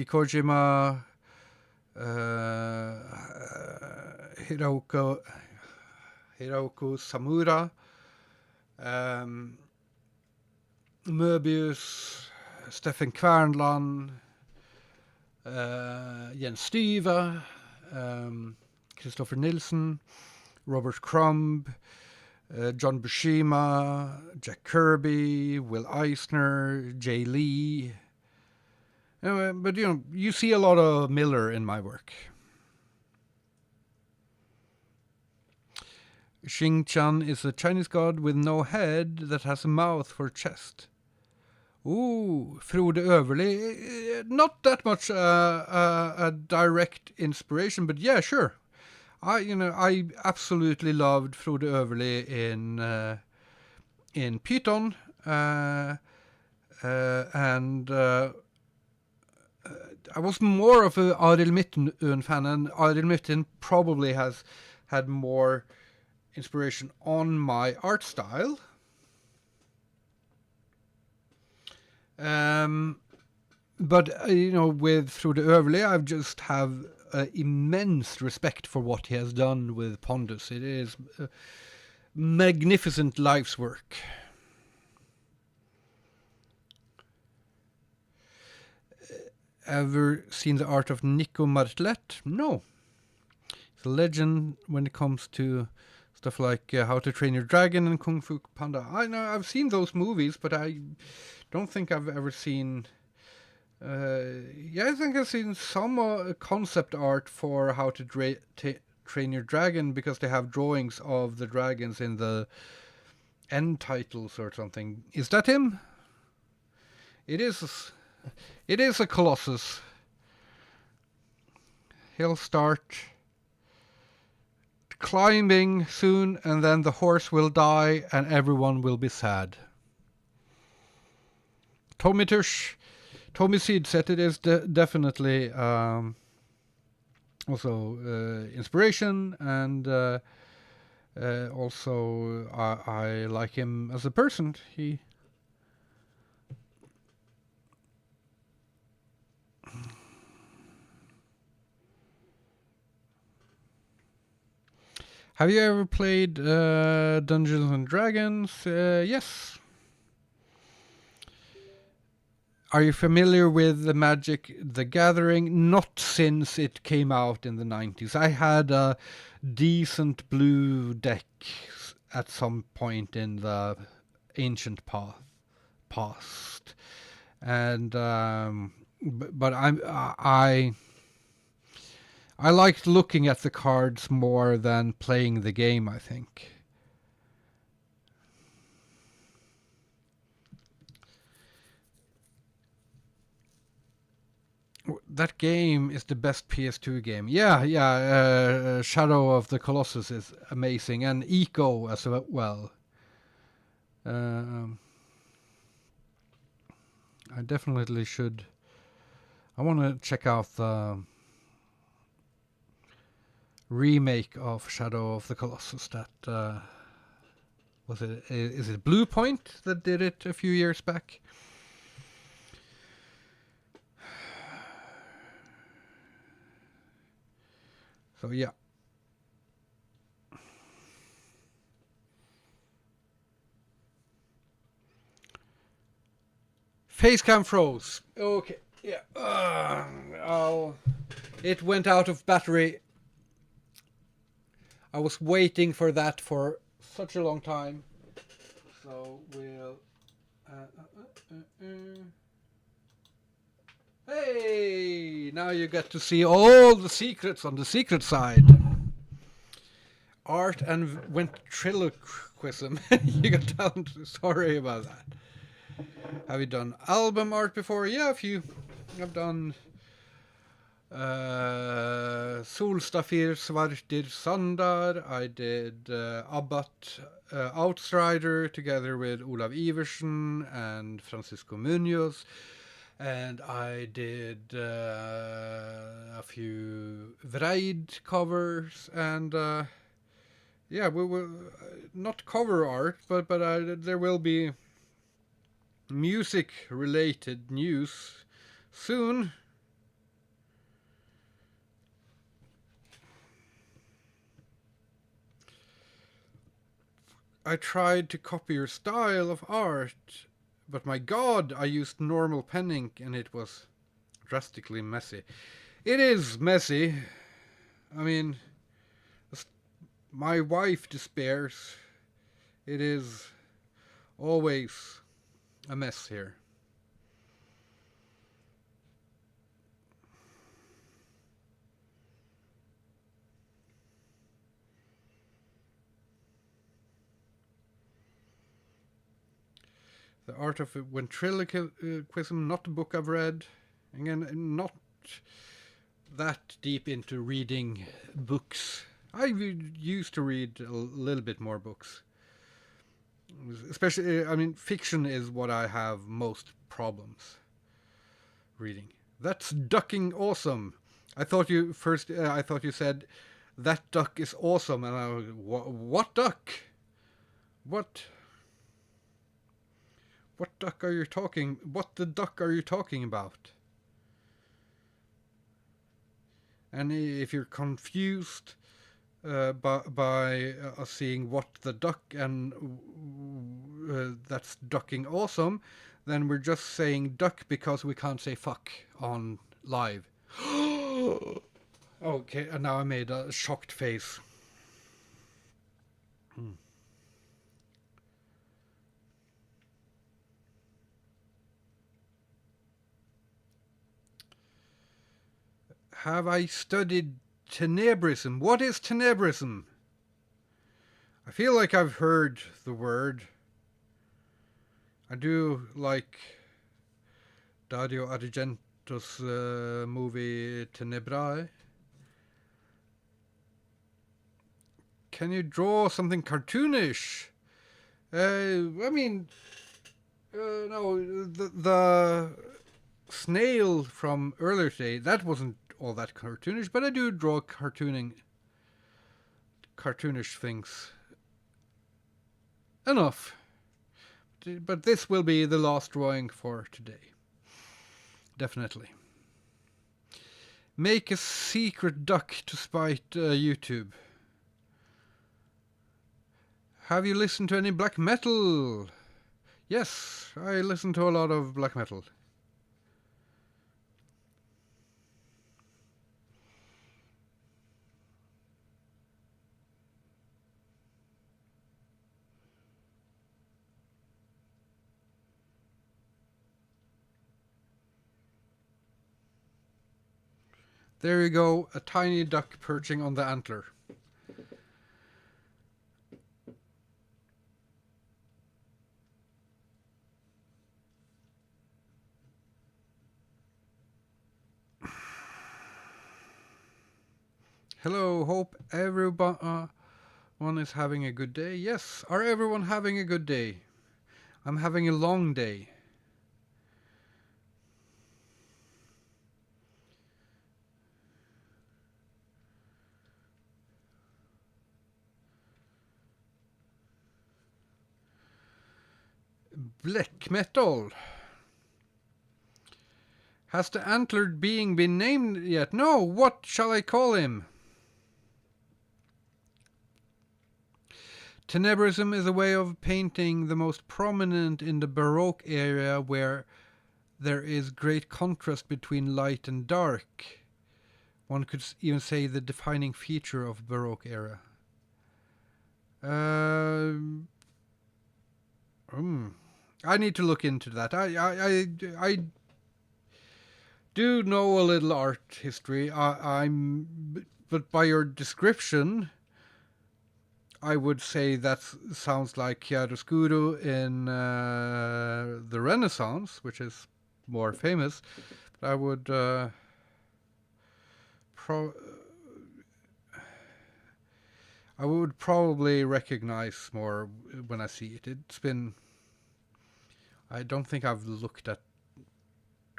Kojima, Hiroku Samura, Möbius, Stefan Kvernland, Jens Styve, Christopher Nilsson, Robert Crumb, John Buscema, Jack Kirby, Will Eisner, Jay Lee. But you see a lot of Miller in my work. Xing-Chan is a Chinese god with no head that has a mouth for a chest. Ooh, Frode Øverli. Not that much a direct inspiration, but yeah, sure. I absolutely loved Frode Øverli in Python, and I was more of a Arild Midtøen fan, and Arild Midtøen probably has had more inspiration on my art style. But with Frode Øverli, I just have immense respect for what he has done with Pondus. It is a magnificent life's work. Ever seen the art of Nico Martlet? No. He's a legend when it comes to stuff like How to Train Your Dragon and Kung Fu Panda. I know I've seen those movies, but I don't think I've ever seen. I think I've seen some concept art for How to Train Your Dragon, because they have drawings of the dragons in the end titles or something. Is that him? It is. It is a Colossus. He'll start climbing soon, and then the horse will die, and everyone will be sad. Tommy Seed said it is definitely also inspiration, and also I like him as a person. Have you ever played Dungeons and Dragons? Yes. Are you familiar with the Magic the Gathering? Not since it came out in the 90s. I had a decent blue deck at some point in the ancient past. And but I liked looking at the cards more than playing the game, I think. That game is the best PS2 game. Yeah. Shadow of the Colossus is amazing, and Eco as well. I definitely should. I want to check out the remake of Shadow of the Colossus. That was it. Is it Blue Point that did it a few years back? So yeah. Facecam froze. Okay. Yeah. It went out of battery. I was waiting for that for such a long time. So we'll. Hey! Now you get to see all the secrets on the secret side. Art and ventriloquism. You got down. Sorry about that. Have you done album art before? Yeah, a few. I've done Solstafir Svartir Sandar. I did Abbat Outsider together with Olav Iversen and Francisco Munoz. And I did a few Vreid covers and yeah, we will not cover art, but there will be music related news soon. I tried to copy your style of art, but my god, I used normal pen ink and it was drastically messy. It is messy. I mean, my wife despairs. It is always a mess here. The Art of Ventriloquism, not a book I've read. Again, not that deep into reading books. I used to read a little bit more books. Especially, I mean, fiction is what I have most problems reading. That's ducking awesome. I thought you said that duck is awesome, and I was, what duck? What duck are you talking? What the duck are you talking about? And if you're confused by seeing what the duck and that's ducking awesome, then we're just saying duck because we can't say fuck on live. Okay, and now I made a shocked face. Have I studied tenebrism? What is tenebrism? I feel like I've heard the word. I do like Dario Argento's movie Tenebrae. Can you draw something cartoonish? I mean, no, the snail from earlier today, that wasn't all that cartoonish, but I do draw cartoonish things. Enough. But this will be the last drawing for today. Definitely. Make a secret duck to spite YouTube. Have you listened to any black metal? Yes, I listen to a lot of black metal. There you go, a tiny duck perching on the antler. Hello, hope everyone is having a good day. Yes, are everyone having a good day? I'm having a long day. Black metal. Has the antlered being been named yet? No, what shall I call him? Tenebrism is a way of painting the most prominent in the Baroque area where there is great contrast between light and dark. One could even say the defining feature of Baroque era. I need to look into that. I do know a little art history. But by your description, I would say that sounds like chiaroscuro in the Renaissance, which is more famous. But I would I would probably recognize more when I see it. It's been... I don't think I've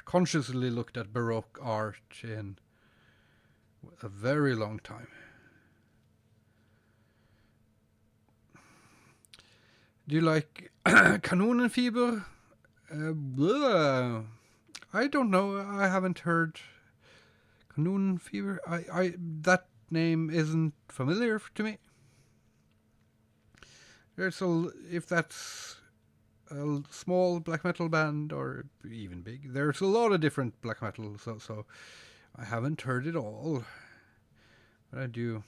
consciously looked at Baroque art in a very long time. Do you like Kanonenfieber? I don't know. I haven't heard Kanonenfieber. That name isn't familiar to me. If that's a small black metal band or even big, there's a lot of different black metal, so I haven't heard it all, but I do.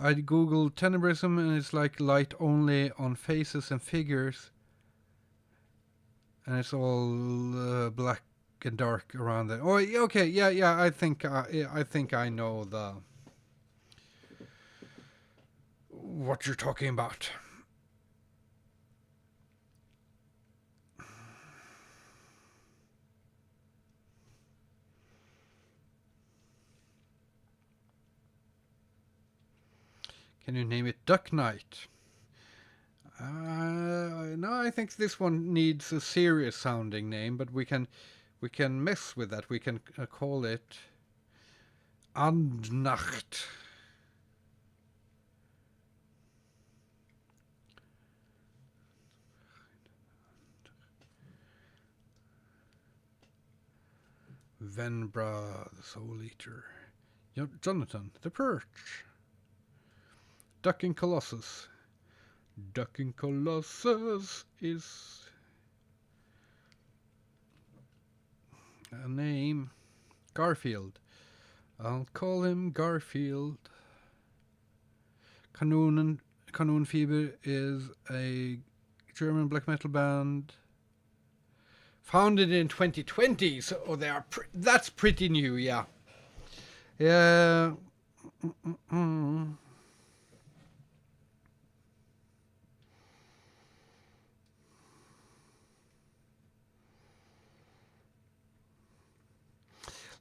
I googled tenebrism and it's like light only on faces and figures, and it's all black and dark around there. Oh, okay, yeah. I think I know what you're talking about. Can you name it Duck Knight? No, I think this one needs a serious sounding name, but we can mess with that. We can call it Andnacht. Venbra, the Soul Eater. Jonathan, the Perch. Ducking Colossus. Ducking Colossus is a name. Garfield. I'll call him Garfield. Kanonenfieber is a German black metal band founded in 2020, so they are that's pretty new, yeah. Yeah.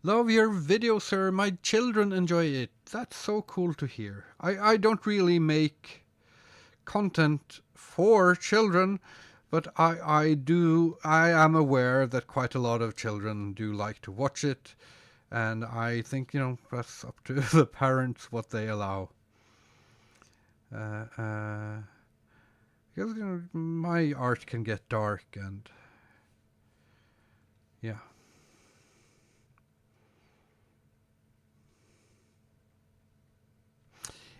Love your video, sir. My children enjoy it. That's so cool to hear. I don't really make content for children, but I am aware that quite a lot of children do like to watch it, and I think, that's up to the parents what they allow. Because my art can get dark, and yeah.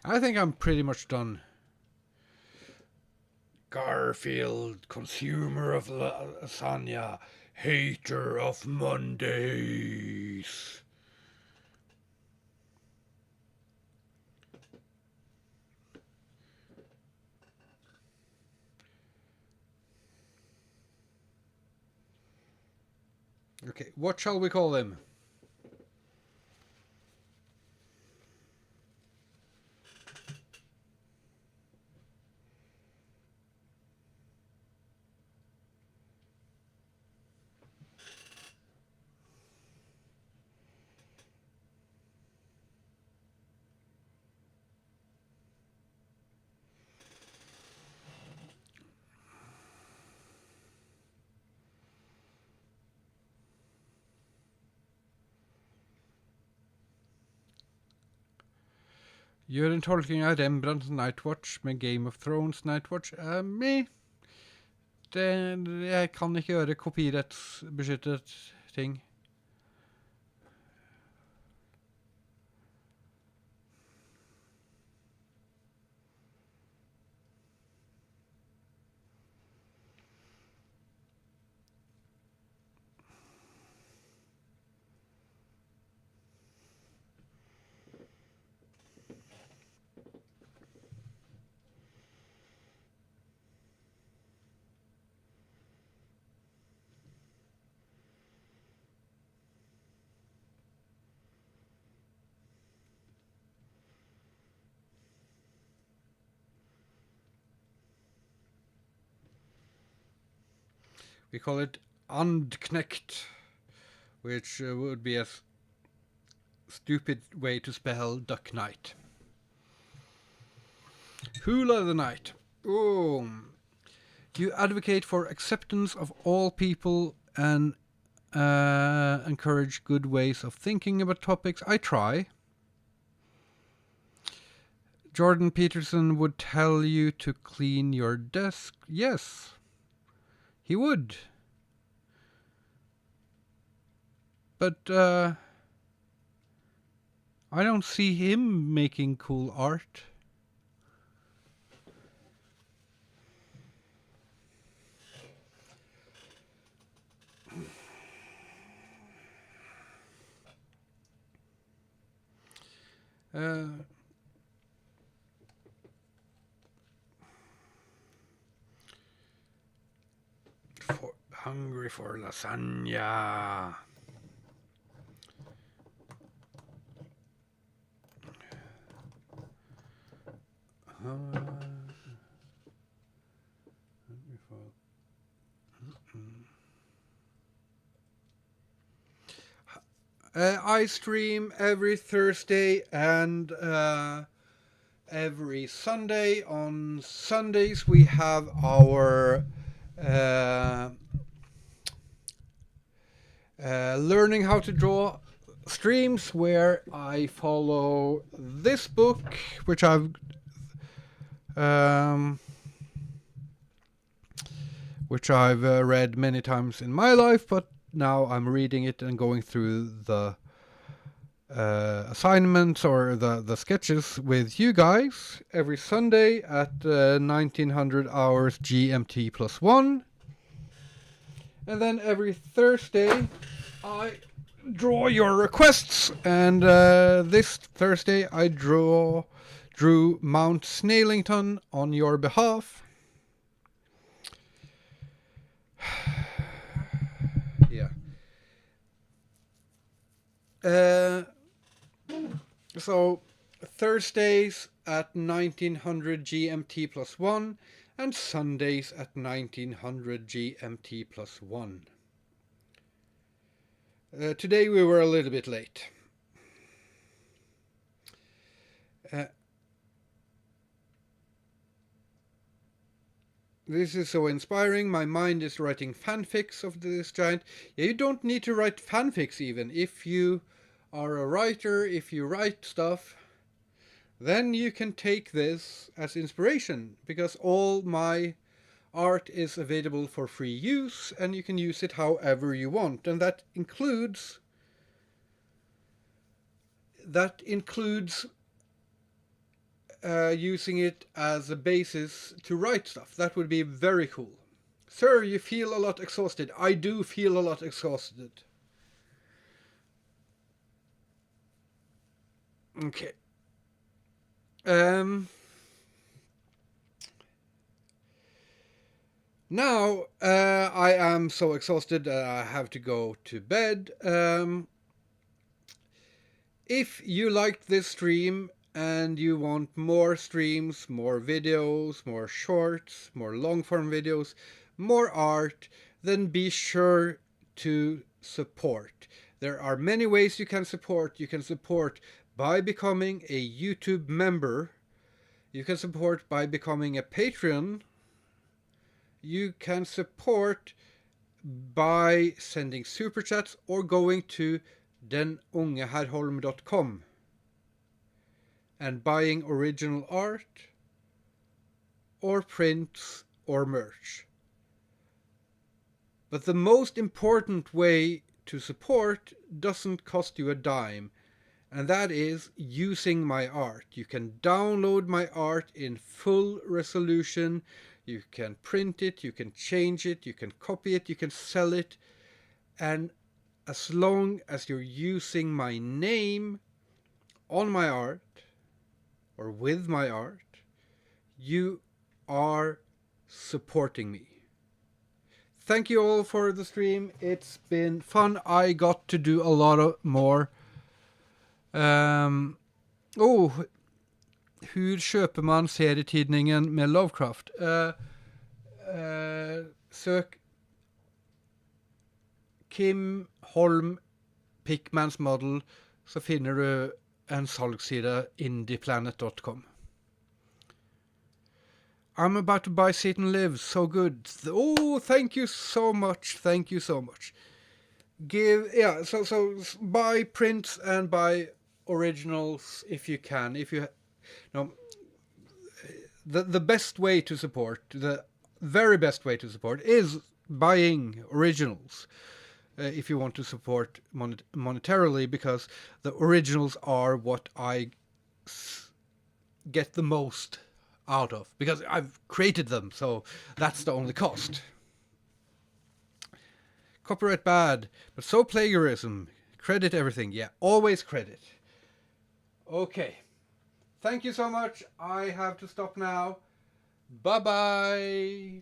I think I'm pretty much done. Garfield, consumer of lasagna, hater of Mondays. Okay, what shall we call him? Gjør en tolkning av Rembrandts Nightwatch med Game of Thrones Nightwatch. Jeg kan ikke gjøre kopirettsbeskyttet ting. We call it Andknecht, which would be a stupid way to spell Duck Knight. Hula the Knight. Oh, you advocate for acceptance of all people and encourage good ways of thinking about topics. I try. Jordan Peterson would tell you to clean your desk. Yes, he would. But I don't see him making cool art. Hungry for lasagna. I stream every Thursday and every Sunday. On Sundays we have our learning how to draw streams where I follow this book, which I've read many times in my life, but now I'm reading it and going through the assignments or the sketches with you guys every Sunday at 1900 hours GMT +1. And then every Thursday I draw your requests, and this Thursday I drew Mount Snailington on your behalf. Yeah. So Thursdays at 1900 GMT +1 and Sundays at 1900 GMT +1. Today we were a little bit late. This is so inspiring. My mind is writing fanfics of this giant. Yeah, you don't need to write fanfics even. If you are a writer, if you write stuff, then you can take this as inspiration, because all my art is available for free use and you can use it however you want, and that includes using it as a basis to write stuff. That would be very cool. Sir, you feel a lot exhausted. I do feel a lot exhausted. Okay. Now I am so exhausted that I have to go to bed. If you liked this stream and you want more streams, more videos, more shorts, more long-form videos, more art, then be sure to support. There are many ways you can support. You can support by becoming a YouTube member. You can support by becoming a Patreon. You can support by sending super chats or going to denungeherrholm.com and buying original art or prints or merch. But the most important way to support doesn't cost you a dime, and that is using my art. You can download my art in full resolution. You can print it, you can change it, you can copy it, you can sell it, and as long as you're using my name on my art or with my art, you are supporting me. Thank you all for the stream. It's been fun. I got to do a lot of more. Hur köper man serietidningen med Lovecraft? Sök Kim Holm Pickmans Model, så finner du en salgsside, indieplanet.com. I'm about to buy Sit and Live, so good. Oh, thank you so much. Thank you so much. So buy prints and buy originals if you can. If you know, the best way to support, the very best way to support is buying originals. If you want to support monetarily, because the originals are what I get the most out of, because I've created them, so that's the only cost. Copyright bad, but so plagiarism. Credit everything. Yeah, always credit. Okay. Thank you so much. I have to stop now. Bye-bye.